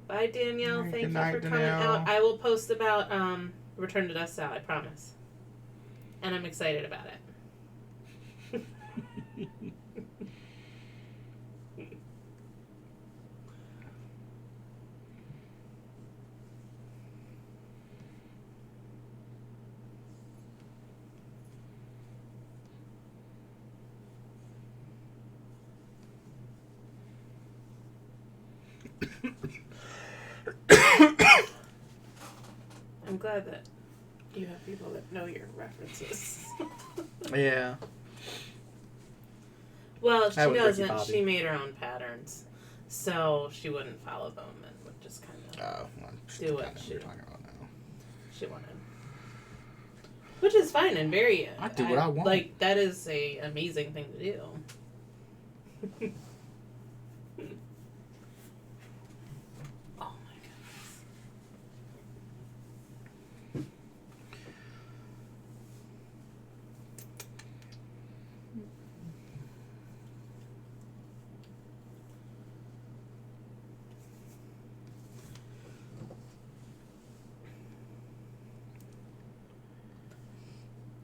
bye, Danielle. Thank you for coming out. I will post about Return to Dust Out, I promise. And I'm excited about it. glad that you have people that know your references. Yeah. Well, she That was Ricky doesn't. Bobby. She made her own patterns, so she wouldn't follow them and would just kind of do what we're talking about now. she wanted. Which is fine and very. I do what I want. Like, that is a amazing thing to do. Oh my goodness.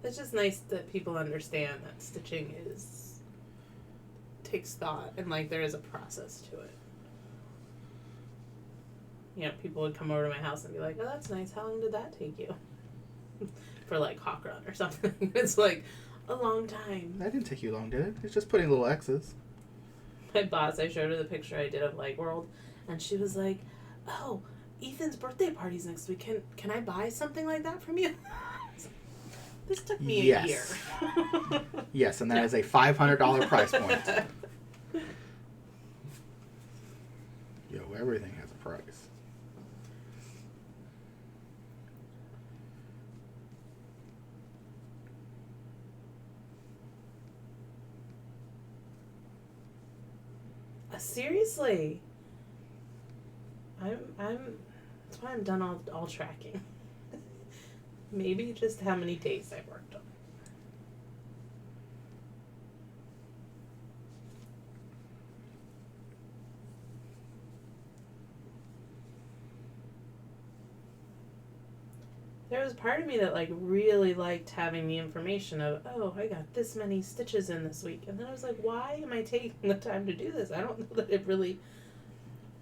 It's just nice that people understand that stitching takes thought, and like there is a process to it. You know, people would come over to my house and be like, "Oh, that's nice. How long did that take you?" For like hawk run or something. It's like a long time. That didn't take you long, did it? It's just putting little X's. My boss, I showed her the picture I did of Light World, and she was like, "Oh, Ethan's birthday party's next week. Can I buy something like that from you?" This took me a year. Yes, and that is a $500 price point. Yo, everything has a price. Seriously. That's why I'm done all tracking. Maybe just how many days I've worked on. There was part of me that like really liked having the information of, oh, I got this many stitches in this week. And then I was like, why am I taking the time to do this? I don't know that it really...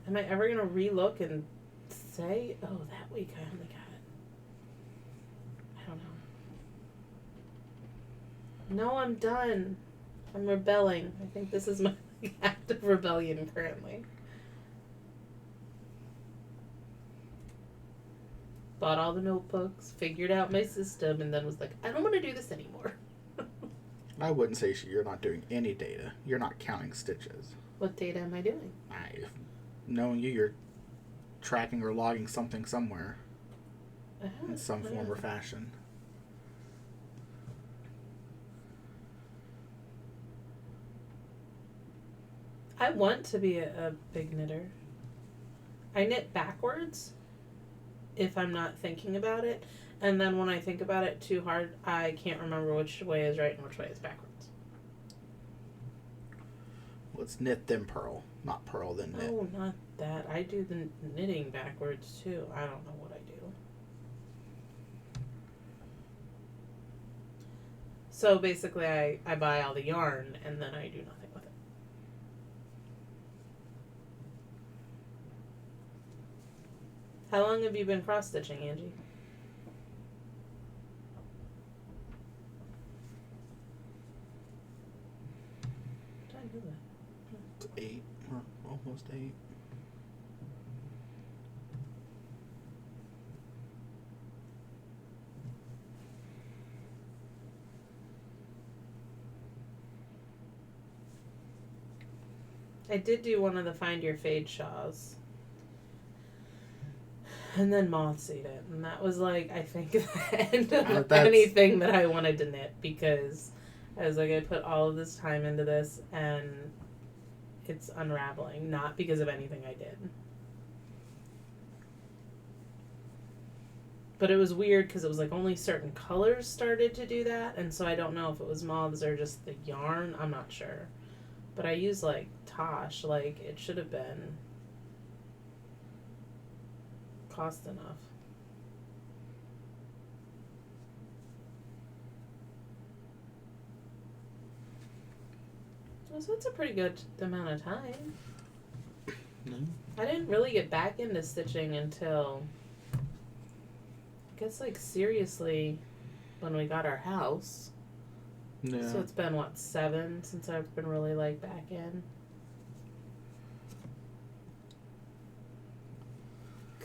Am I ever going to relook and say, oh, that week I only got... I don't know. No, I'm done. I'm rebelling. I think this is my act of rebellion currently. Bought all the notebooks, figured out my system, and then was like, I don't want to do this anymore. I wouldn't say you're not doing any data. You're not counting stitches. What data am I doing? Knowing you're tracking or logging something somewhere in some form or fashion. I want to be a big knitter. I knit backwards if I'm not thinking about it, and then when I think about it too hard, I can't remember which way is right and which way is backwards. Let's knit then purl, not purl then knit. Oh, not that. I do the knitting backwards too. I don't know what I do. So basically I buy all the yarn and then I do nothing with it. How long have you been cross-stitching, Angie? I do that. 8 or almost 8. I did do one of the Find Your Fade shawls. And then moths ate it. And that was like, I think, the end of anything that I wanted to knit, because I was like, I put all of this time into this and it's unraveling. Not because of anything I did. But it was weird because it was like only certain colors started to do that. And so I don't know if it was moths or just the yarn. I'm not sure. But I used like Tosh. Like it should have been cost enough. So it's a pretty good amount of time. Mm-hmm. I didn't really get back into stitching until, I guess, like seriously, when we got our house. Yeah. So it's been, what, 7 since I've been really, like, back in.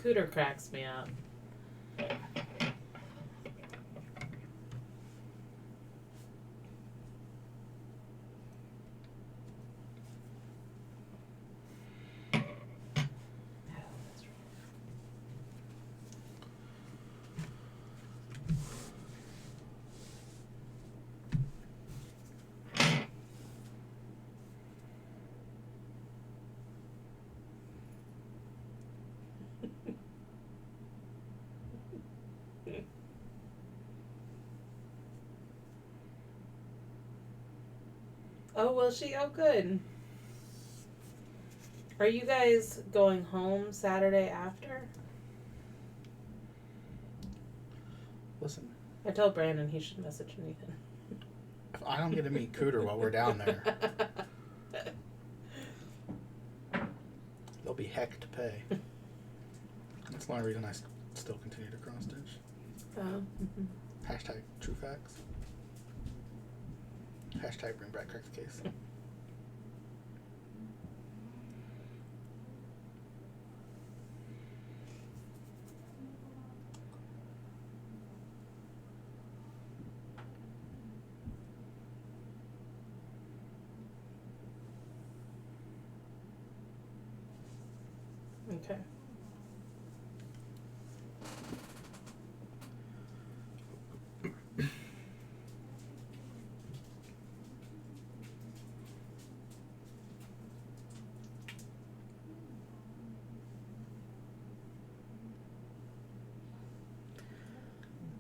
Cooter cracks me up. Oh, will she? Oh, good. Are you guys going home Saturday after? Listen, I told Brandon he should message Nathan. if I don't get to meet Cooter while we're down there, there'll be heck to pay. That's the only reason I still continue to cross stitch. Oh. Hashtag true facts. Hashtag bring back crack the case. Okay.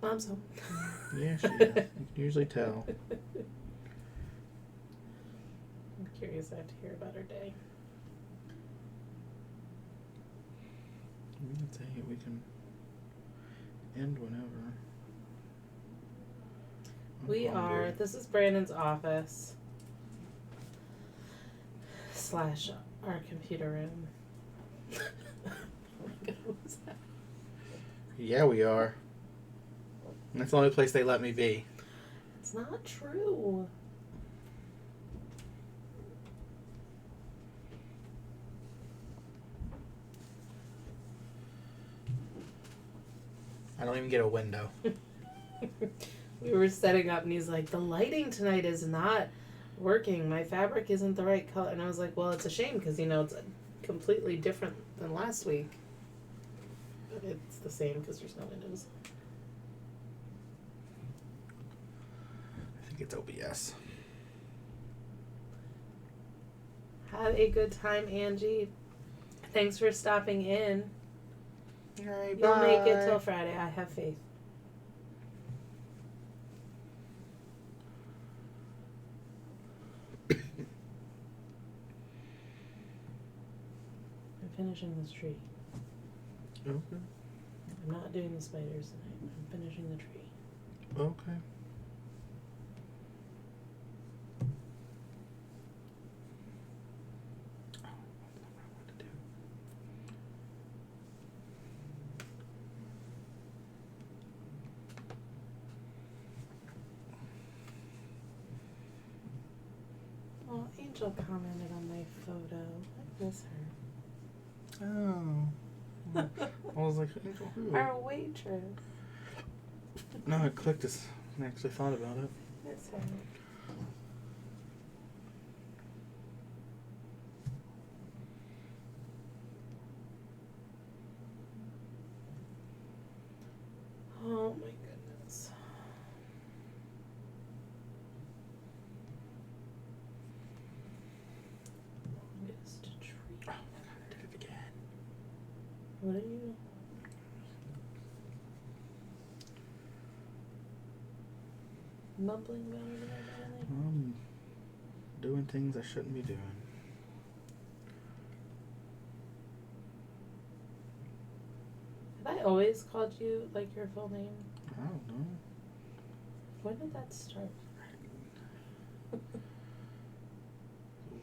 Mom's home. Yeah, she is. You can usually tell. I'm curious to hear about her day. We can say we can end whenever. We are. This is Brandon's office / our computer room. Oh my God, what was that? Yeah, we are. That's the only place they let me be. It's not true. I don't even get a window. We were setting up and he's like, the lighting tonight is not working. My fabric isn't the right color. And I was like, well, it's a shame because, it's completely different than last week. But it's the same because there's no windows. I think it's OBS. Have a good time, Angie. Thanks for stopping in. All right, You'll bye. make it till Friday. I have faith. I'm finishing this tree. Okay. I'm not doing the spiders tonight. I'm finishing the tree. Okay. Well, Angel commented on my photo. I miss her. Oh. I was like, Angel, who? Our waitress. No, I clicked this and actually thought about it. Miss her. Oh my goodness. Longest tree. Oh my God, I did it again. What are you? Mumbling about it, darling? Doing things I shouldn't be doing. Have I always called you like your full name? I don't know. When did that start? The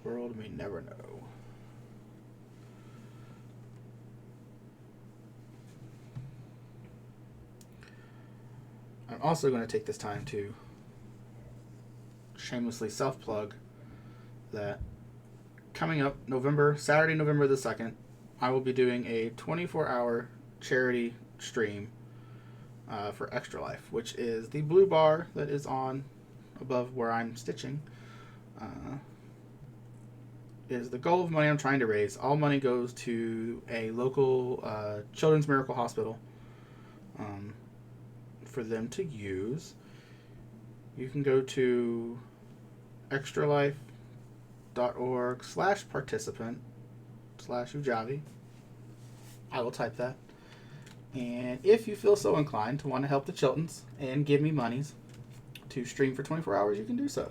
world may never know. I'm also going to take this time to shamelessly self-plug that coming up Saturday, November the 2nd, I will be doing a 24-hour charity stream for Extra Life, which is the blue bar that is on above where I'm stitching. Is the goal of money I'm trying to raise. All money goes to a local Children's Miracle Hospital for them to use. You can go to extralife.org/participant/Ujavi. I will type that. And if you feel so inclined to want to help the Chiltons and give me monies to stream for 24 hours, you can do so.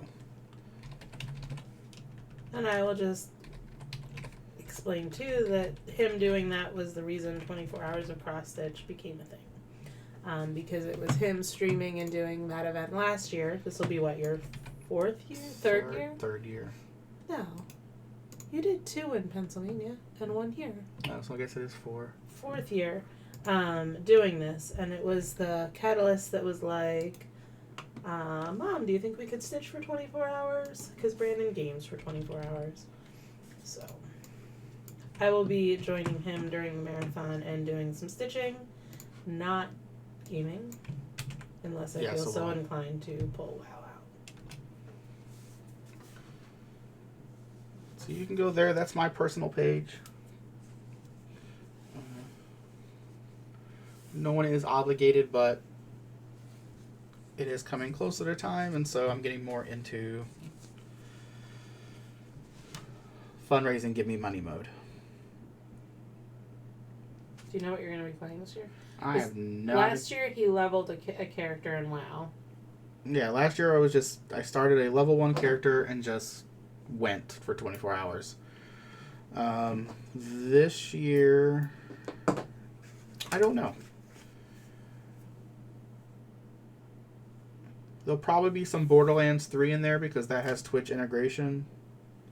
And I will just explain too that him doing that was the reason 24 hours of cross stitch became a thing. Because it was him streaming and doing that event last year. This will be what, your third year? Third year. No. You did 2 in Pennsylvania and 1 here. Oh, so I guess it is 4. 4th year doing this. And it was the catalyst that was like, Mom, do you think we could stitch for 24 hours? Because Brandon games for 24 hours. So I will be joining him during the marathon and doing some stitching, not gaming, unless I feel so inclined to pull WoW out. So you can go there. That's my personal page. No one is obligated, but it is coming closer to time, and so I'm getting more into fundraising, give me money mode. Do you know what you're going to be playing this year? I have no. Last year he leveled a character in WoW. Yeah, last year I started a level 1 character and just went for 24 hours. This year, I don't know. There'll probably be some Borderlands 3 in there because that has Twitch integration.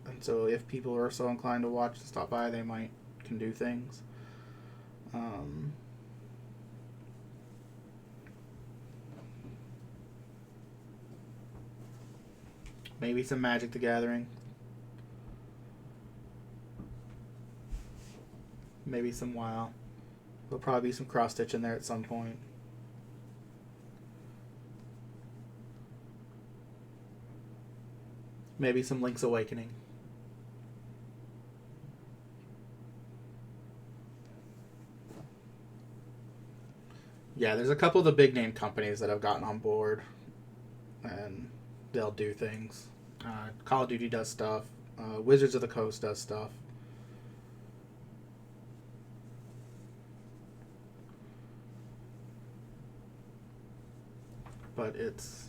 And so if people are so inclined to watch and stop by, they can do things. Maybe some Magic the Gathering. Maybe some WoW. There'll probably be some cross-stitch in there at some point. Maybe some Link's Awakening. Yeah, there's a couple of the big name companies that have gotten on board, and they'll do things. Call of Duty does stuff. Wizards of the Coast does stuff. But it's...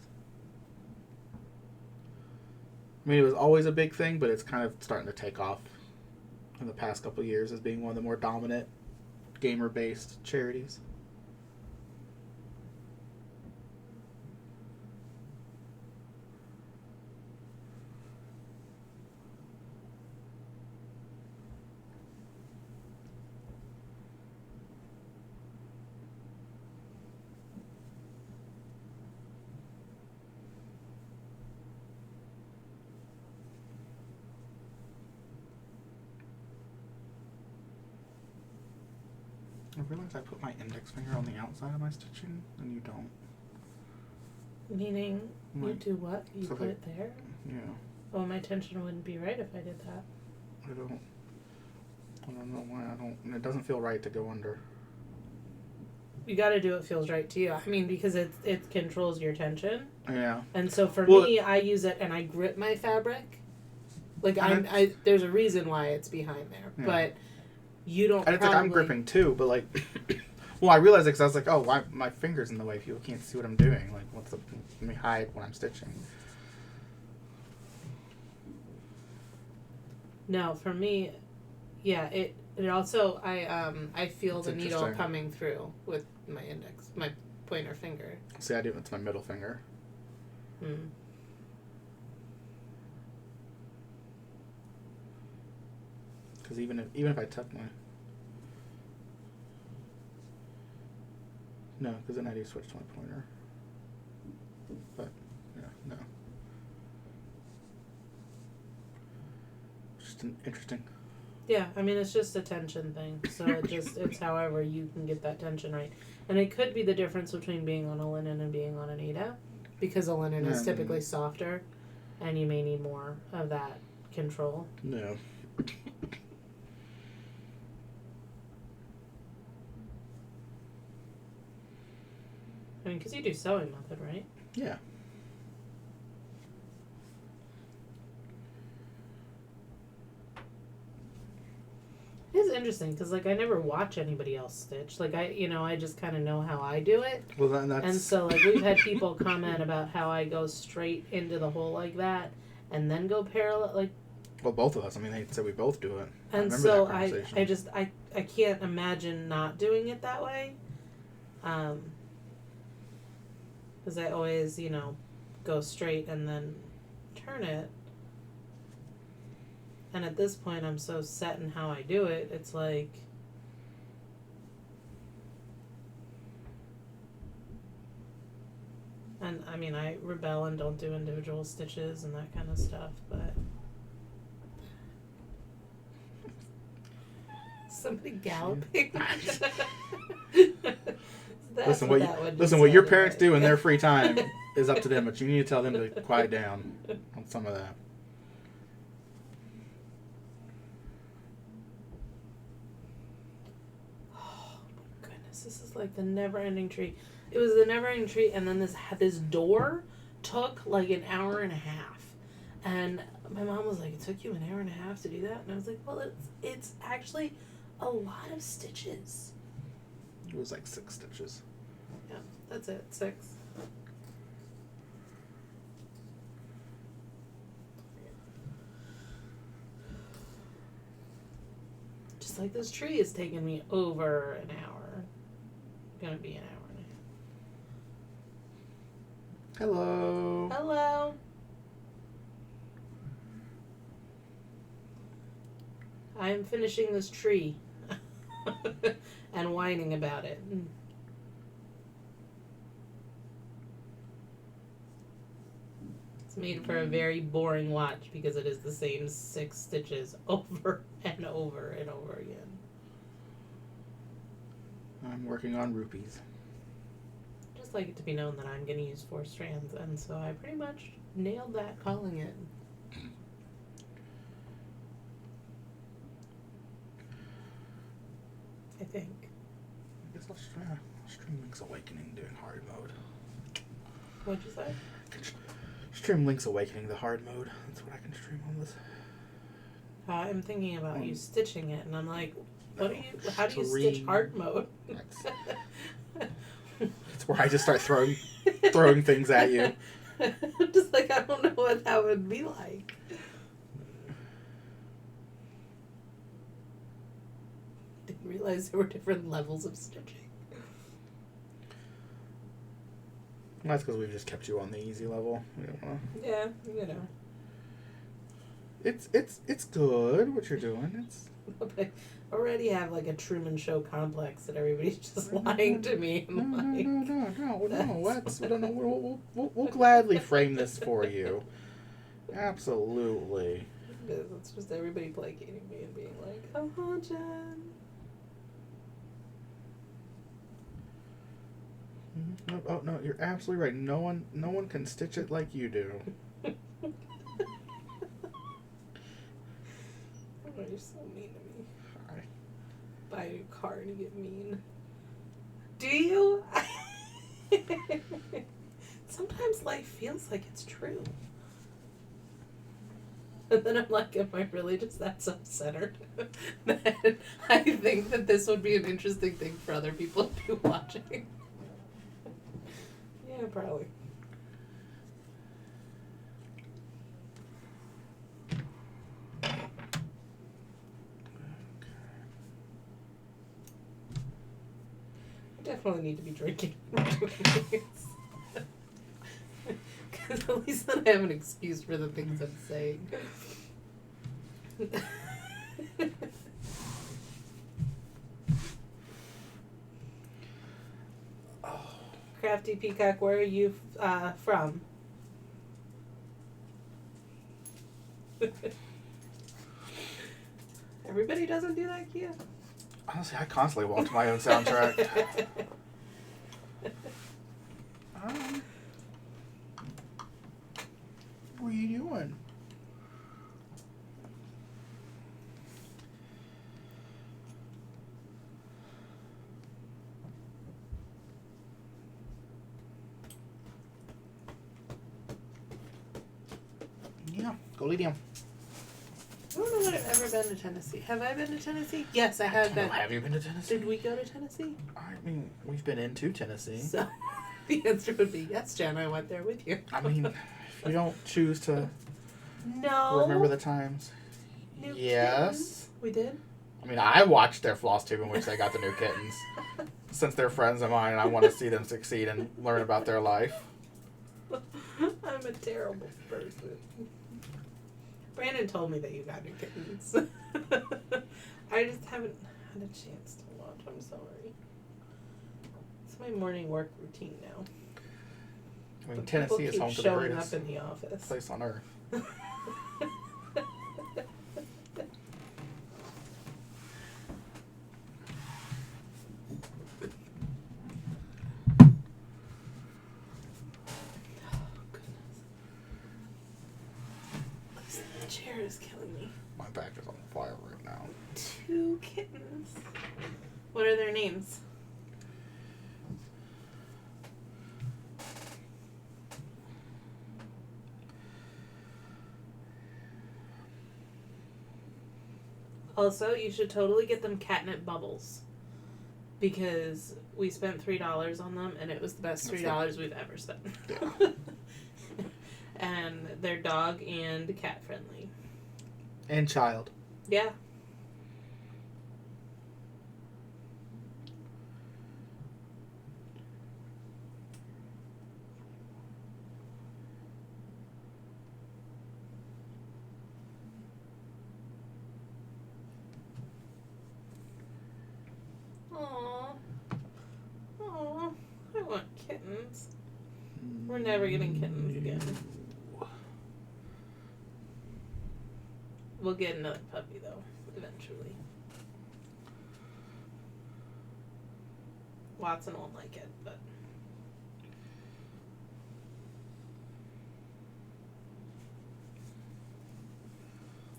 I mean, it was always a big thing, but it's kind of starting to take off in the past couple of years as being one of the more dominant gamer-based charities. I realized I put my index finger on the outside of my stitching, and you don't. Meaning, you do what? You so put it there? Yeah. Oh, my tension wouldn't be right if I did that. I don't know why I don't. It doesn't feel right to go under. You got to do what feels right to you. I mean, because it controls your tension. Yeah. And so for me, I use it and I grip my fabric. Like I there's a reason why it's behind there, yeah. But you don't. And it's like I'm gripping too, but like, well, I realized it because I was like, oh, why my finger's in the way? People can't see what I'm doing. Like, let me hide when I'm stitching. No, for me, yeah, it also I feel the needle coming through with my index, my pointer finger. See, I do. It's my middle finger. Hmm. Because even if I tuck my because then I do switch to my pointer. But yeah, no. Just interesting. Yeah, I mean it's just a tension thing. So it's however you can get that tension right, and it could be the difference between being on a linen and being on an Ada, because a linen is typically softer, and you may need more of that control. No. I mean, because you do sewing method, right? Yeah. It is interesting because, like, I never watch anybody else stitch. Like, I just kind of know how I do it. Well, then that's... And so, like, we've had people comment about how I go straight into the hole like that and then go parallel. Like, Well, both of us. I mean, they said we both do it. And so I can't imagine not doing it that way. Because I always, go straight and then turn it. And at this point, I'm so set in how I do it. It's like, and I mean, I rebel and don't do individual stitches and that kind of stuff, but somebody galloping. What your parents do in their free time is up to them, but you need to tell them to quiet down on some of that. Oh my goodness, this is like the never-ending tree. It was the never-ending tree, and then this door took like an hour and a half, and my mom was like, "It took you an hour and a half to do that?" And I was like, "Well, it's actually a lot of stitches." It was like 6 stitches. Yeah, that's it. 6. Just like this tree is taking me over an hour. Gonna be an hour and a half. Hello. Hello. I am finishing this tree and whining about it. It's made for a very boring watch because it is the same 6 stitches over and over and over again. I'm working on rupees. Just like it to be known that I'm going to use 4 strands, and so I pretty much nailed that calling it. I think. I guess I'll stream Link's Awakening doing hard mode. What'd you say? Stream Link's Awakening, the hard mode. That's what I can stream on this. I'm thinking about you stitching it, and I'm like, how do you stitch hard mode? It's where I just start throwing things at you. I'm just like, I don't know what that would be like. Didn't realize there were different levels of stitching. That's because we've just kept you on the easy level. Yeah, It's good what you're doing. I already have like a Truman Show complex that everybody's just lying to me. We'll gladly frame this for you. Absolutely. It's just everybody placating me and being like, "Oh, Jen." Oh no, you're absolutely right. No one can stitch it like you do. Oh, you're so mean to me. Hi. Buy a new car and you get mean. Do you? Sometimes life feels like it's true. And then I'm like, am I really just that self-centered? That I think that this would be an interesting thing for other people to be watching. Yeah, probably. I definitely need to be drinking. Because at least then I have an excuse for the things I'm saying. Crafty Peacock, where are you from? Everybody doesn't do that, Kia? Honestly, I constantly walk to my own soundtrack. What are you doing? Yeah, go lead him. I don't know that I've ever been to Tennessee. Have I been to Tennessee? Yes, I have been. Have you been to Tennessee? Did we go to Tennessee? I mean, we've been into Tennessee. So, the answer would be yes, Jen. I went there with you. I mean, if you don't choose to no. remember the times. new Yes. kittens? We did? I mean, I watched their floss tube in which they got the new kittens. Since they're friends of mine, and I want to see them succeed and learn about their life. I'm a terrible person. Brandon told me that you got new kittens. I just haven't had a chance to watch. I'm sorry. It's my morning work routine now. I mean, But Tennessee is home to the showing greatest up in the office. place on earth. This chair is killing me. My back is on fire right now. 2 kittens. What are their names? Also, you should totally get them catnip bubbles. Because we spent $3 on them, and it was the best $3 we've ever spent. Yeah. And they're dog and cat friendly. And child. Yeah. Aww. Aww. I want kittens. We're never getting kittens again. We'll get another puppy, though, eventually. Watson won't like it, but...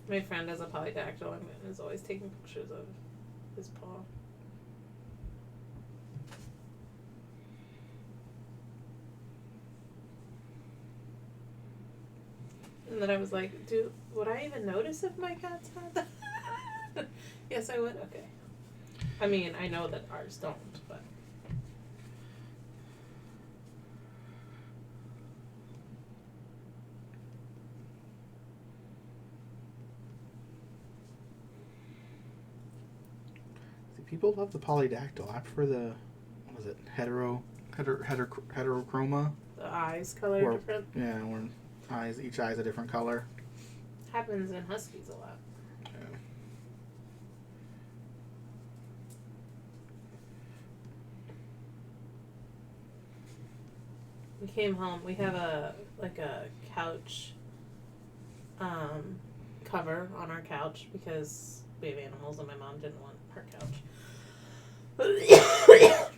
My friend has a polydactyl and is always taking pictures of his paw. And then I was like, would I even notice if my cats had that? Yes, I would. Okay. I mean, I know that ours don't, but... See, people love the polydactyl. I prefer the, what is it, heterochroma? The eyes color different? Yeah, where each eye's a different color. Happens in huskies a lot. Yeah. We came home. We have a couch cover on our couch because we have animals and my mom didn't want her couch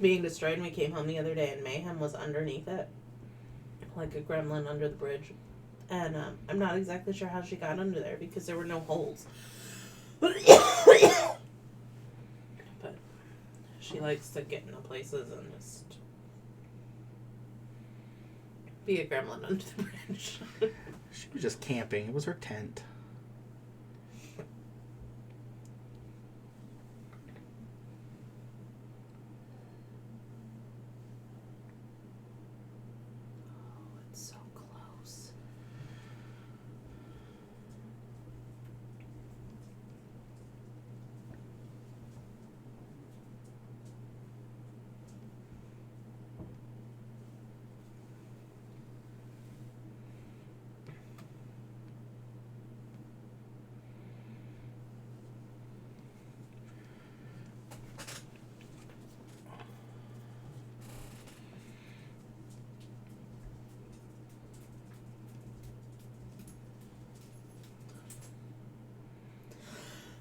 being destroyed. And we came home the other day and mayhem was underneath it, like a gremlin under the bridge. And I'm not exactly sure how she got under there because there were no holes. But she likes to get into places and just be a gremlin under the bridge. She was just camping. It was her tent. It's so close.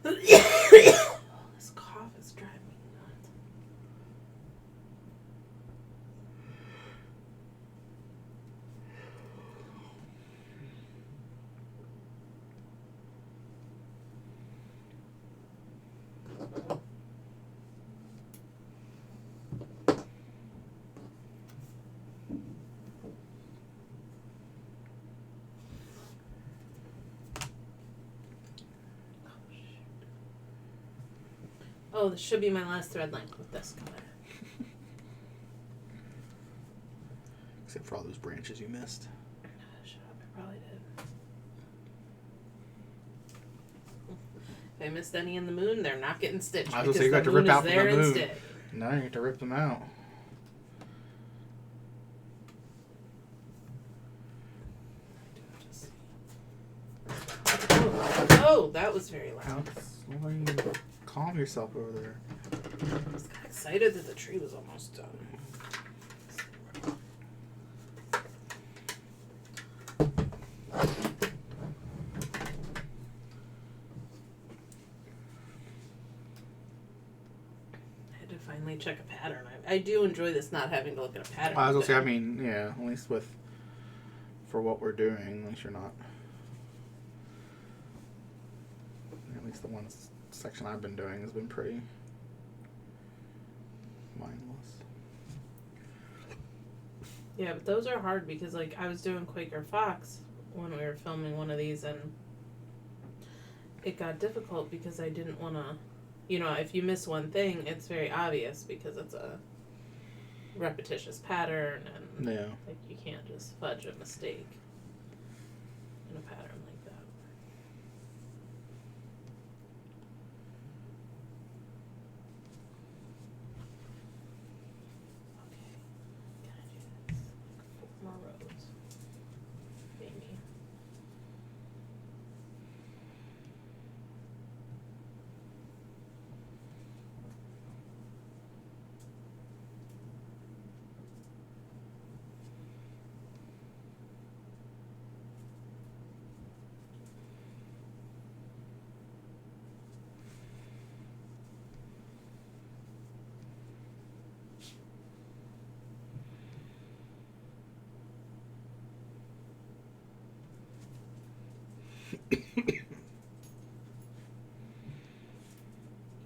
This cough is driving me nuts. Oh, this should be my last thread length with this color. Except for all those branches you missed. Shut up, I probably did. If I missed any in the moon, they're not getting stitched. I was going to say, you got to rip out from the moon. Instead. No, you have to rip them out. Oh, that was very loud. Calm yourself over there. I was kind of excited that the tree was almost done. Finally check a pattern. I do enjoy this, not having to look at a pattern. I was going to say, I mean, yeah, at least for what we're doing, at least you're not. At least the one section I've been doing has been pretty mindless. Yeah, but those are hard because, like, I was doing Quaker Fox when we were filming one of these, and it got difficult because I didn't want to. You know, if you miss one thing, it's very obvious because it's a repetitious pattern, and like you can't just fudge a mistake in a pattern like that. Okay, can I do this? Like 4 more rows, maybe.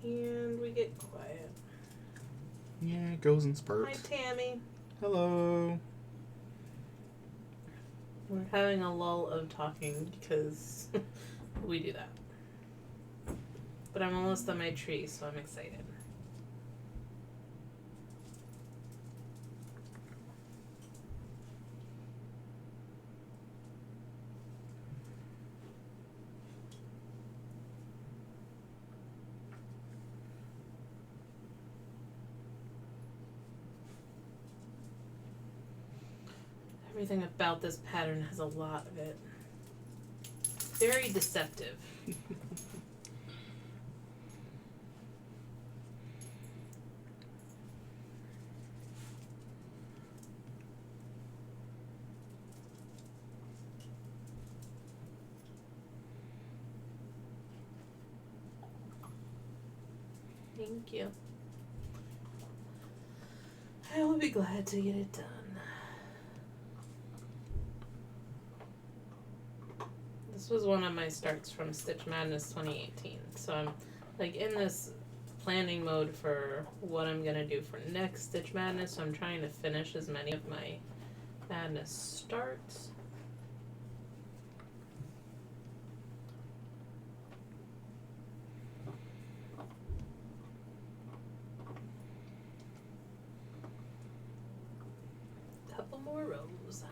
And we get quiet. Yeah, it goes in spurts. Hi, Tammy. Hello. We're having a lull of talking because we do that. But I'm almost on my tree, so I'm excited. Everything about this pattern has a lot of it. Very deceptive. Thank you. I will be glad to get it done. This was one of my starts from Stitch Madness 2018. So I'm like in this planning mode for what I'm going to do for next Stitch Madness. So I'm trying to finish as many of my Madness starts. Couple more rows.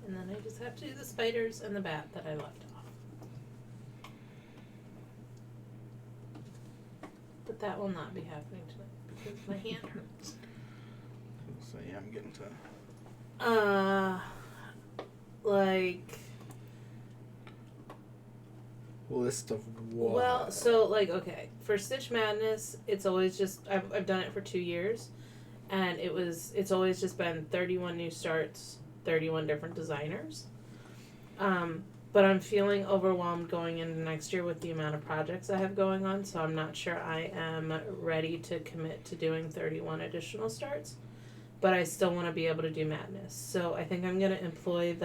And then I just have to do the spiders and the bat that I left off. But that will not be happening tonight because my hand hurts. So yeah, I'm getting to... Like... List of what? Well, so, like, okay. For Stitch Madness, it's always just... I've done it for 2 years. And it's always just been 31 new starts, 31 different designers. But I'm feeling overwhelmed going into next year with the amount of projects I have going on, so I'm not sure I am ready to commit to doing 31 additional starts. But I still want to be able to do Madness. So I think I'm going to employ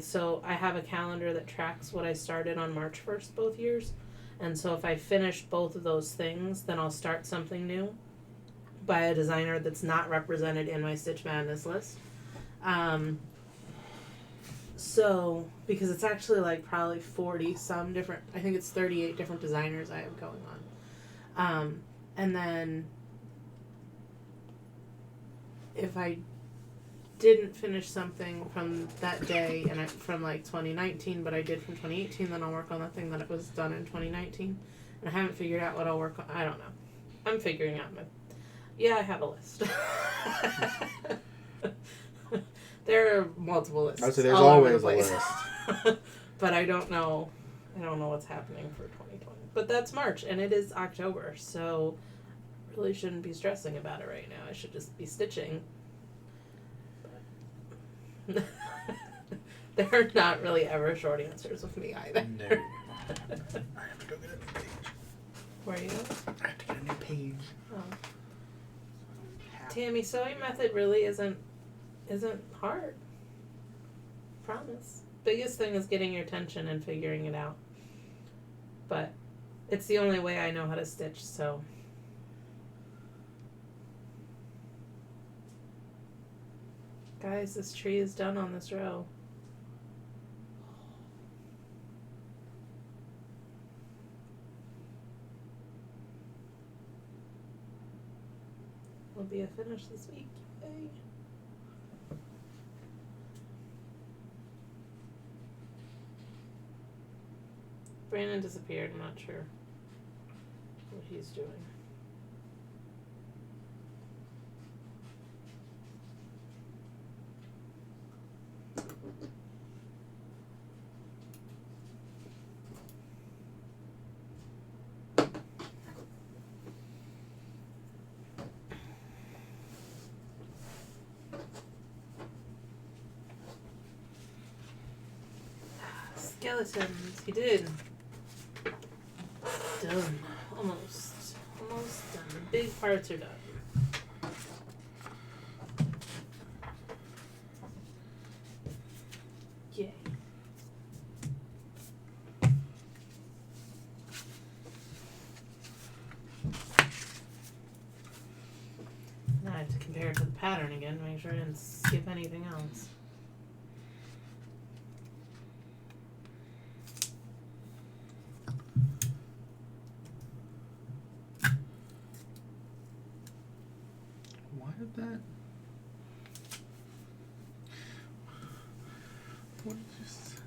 so I have a calendar that tracks what I started on March 1st both years. And so if I finish both of those things, then I'll start something new by a designer that's not represented in my Stitch Madness list. So, because it's actually like probably 40 some different, I think it's 38 different designers I have going on. And then if I didn't finish something from that day and from like 2019, but I did from 2018, then I'll work on the thing that it was done in 2019. And I haven't figured out what I'll work on. I don't know. I'm figuring out I have a list. There are multiple lists. I would say there's always a list. But I don't know what's happening for 2020. But that's March and it is October, so really shouldn't be stressing about it right now. I should just be stitching. There are not really ever short answers with me either. No. I have to go get a new page. Where are you going? I have to get a new page. Oh. Tammy, sewing method really isn't hard. Promise. Biggest thing is getting your attention and figuring it out. But it's the only way I know how to stitch, so. Guys, this tree is done on this row. Will be a finish this week. Yay. Brandon disappeared. I'm not sure what he's doing. Skeletons. He did. Done. Almost done. The big parts are done. Yay. Now I have to compare it to the pattern again to make sure I didn't skip anything else. That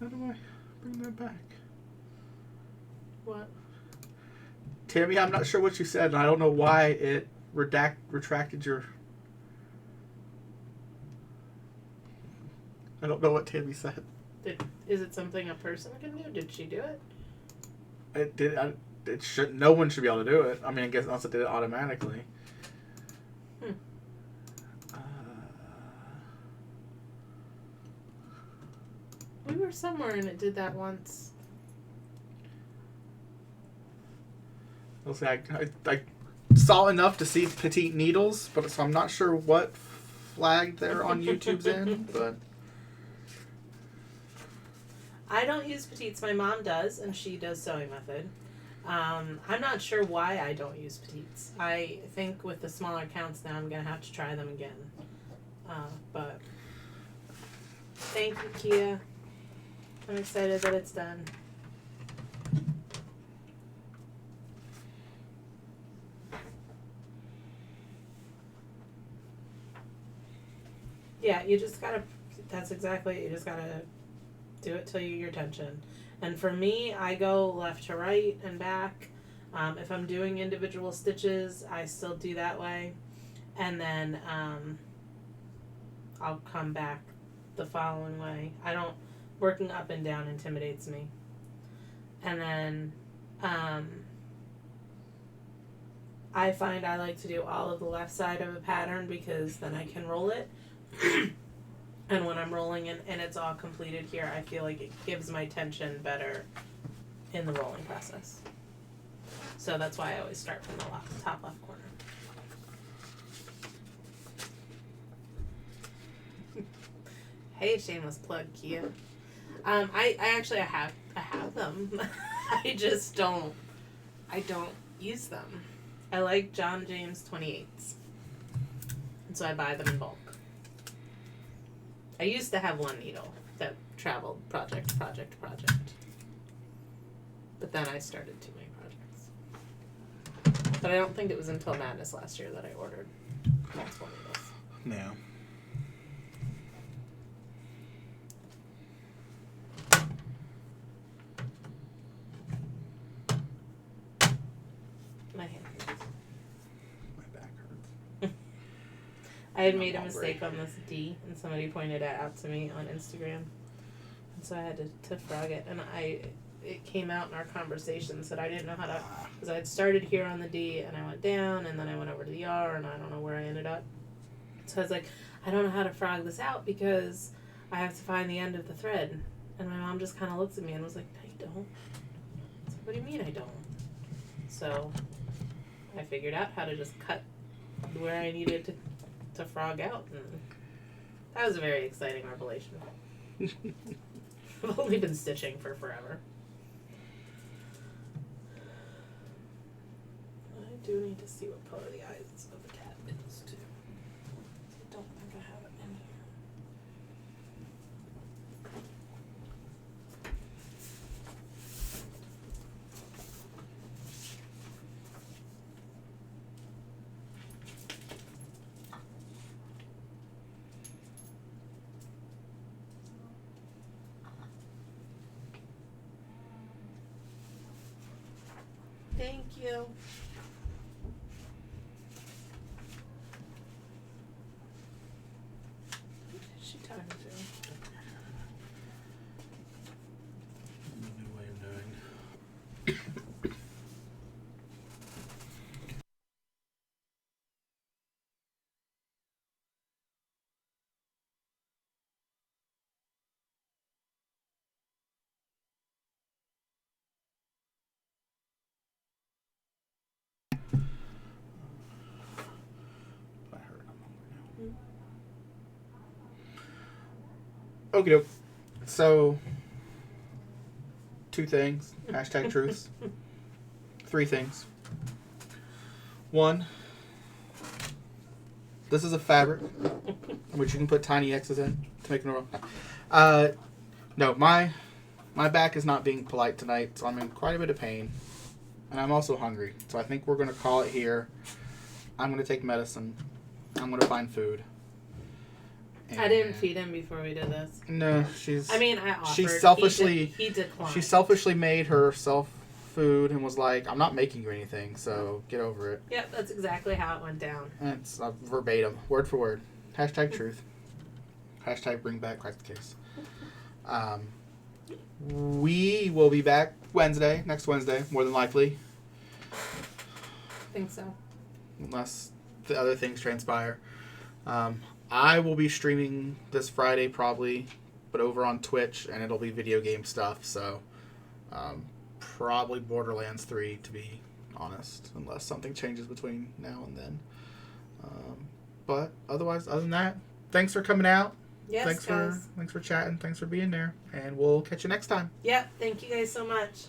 how do I bring that back? What? Tammy, I'm not sure what you said, and I don't know why it retracted your. I don't know what Tammy said. Is it something a person can do? Did she do it? It did. It should. No one should be able to do it. I mean, I guess unless it did it automatically. We were somewhere and it did that once. I'll say I saw enough to see petite needles, but so I'm not sure what flag they're on YouTube's end, but I don't use petites. My mom does, and she does sewing method. I'm not sure why I don't use petites. I think with the smaller counts now, I'm gonna have to try them again. But thank you, Kia. I'm excited that it's done. Yeah, you just gotta, that's exactly it. You just gotta do it till your tension. And for me, I go left to right and back. If I'm doing individual stitches, I still do that way. And then I'll come back the following way. Working up and down intimidates me. And then I find I like to do all of the left side of a pattern because then I can roll it. And when I'm rolling and it's all completed here, I feel like it gives my tension better in the rolling process. So that's why I always start from the top left corner. Hey, shameless plug, Kia. I actually have them. I just don't use them. I like John James 28s. And so I buy them in bulk. I used to have one needle that traveled project to project to project. But then I started too many projects. But I don't think it was until Madness last year that I ordered multiple needles. Yeah. My hand hurts. My back hurts. I had I'm made a hungry. mistake on this D, and somebody pointed it out to me on Instagram, and so I had to frog it, and it came out in our conversations that I didn't know how to, because I had started here on the D, and I went down, and then I went over to the R, and I don't know where I ended up. So I was like, I don't know how to frog this out because I have to find the end of the thread, and my mom just kind of looks at me and was like, no, you don't. I was like, what do you mean I don't? So I figured out how to just cut where I needed to frog out, and that was a very exciting revelation. I've only been stitching for forever. I do need to see what color the eyes of the cat is too. I don't think I have it in here. Thank you. What is she talking to? New way of doing. I heard I'm hungry now. Okie doke. So, 2 things. Hashtag truths. 3 things. 1, this is a fabric, which you can put tiny X's in to make it normal. No, my back is not being polite tonight, so I'm in quite a bit of pain. And I'm also hungry, so I think we're going to call it here. I'm going to take medicine. I'm going to find food. I didn't feed him before we did this. No, I offered. She selfishly... He declined. She selfishly made herself food and was like, I'm not making you anything, so get over it. Yep, that's exactly how it went down. And it's verbatim, word for word. Hashtag truth. Hashtag bring back Christ the case. We will be back next Wednesday, more than likely. I think so. Unless the other things transpire. I will be streaming this Friday probably, but over on Twitch, and it'll be video game stuff, so probably Borderlands 3, to be honest, unless something changes between now and then. But other than that, thanks for coming out. Yes, thanks for chatting. Thanks for being there, and we'll catch you next time. Yep, thank you guys so much.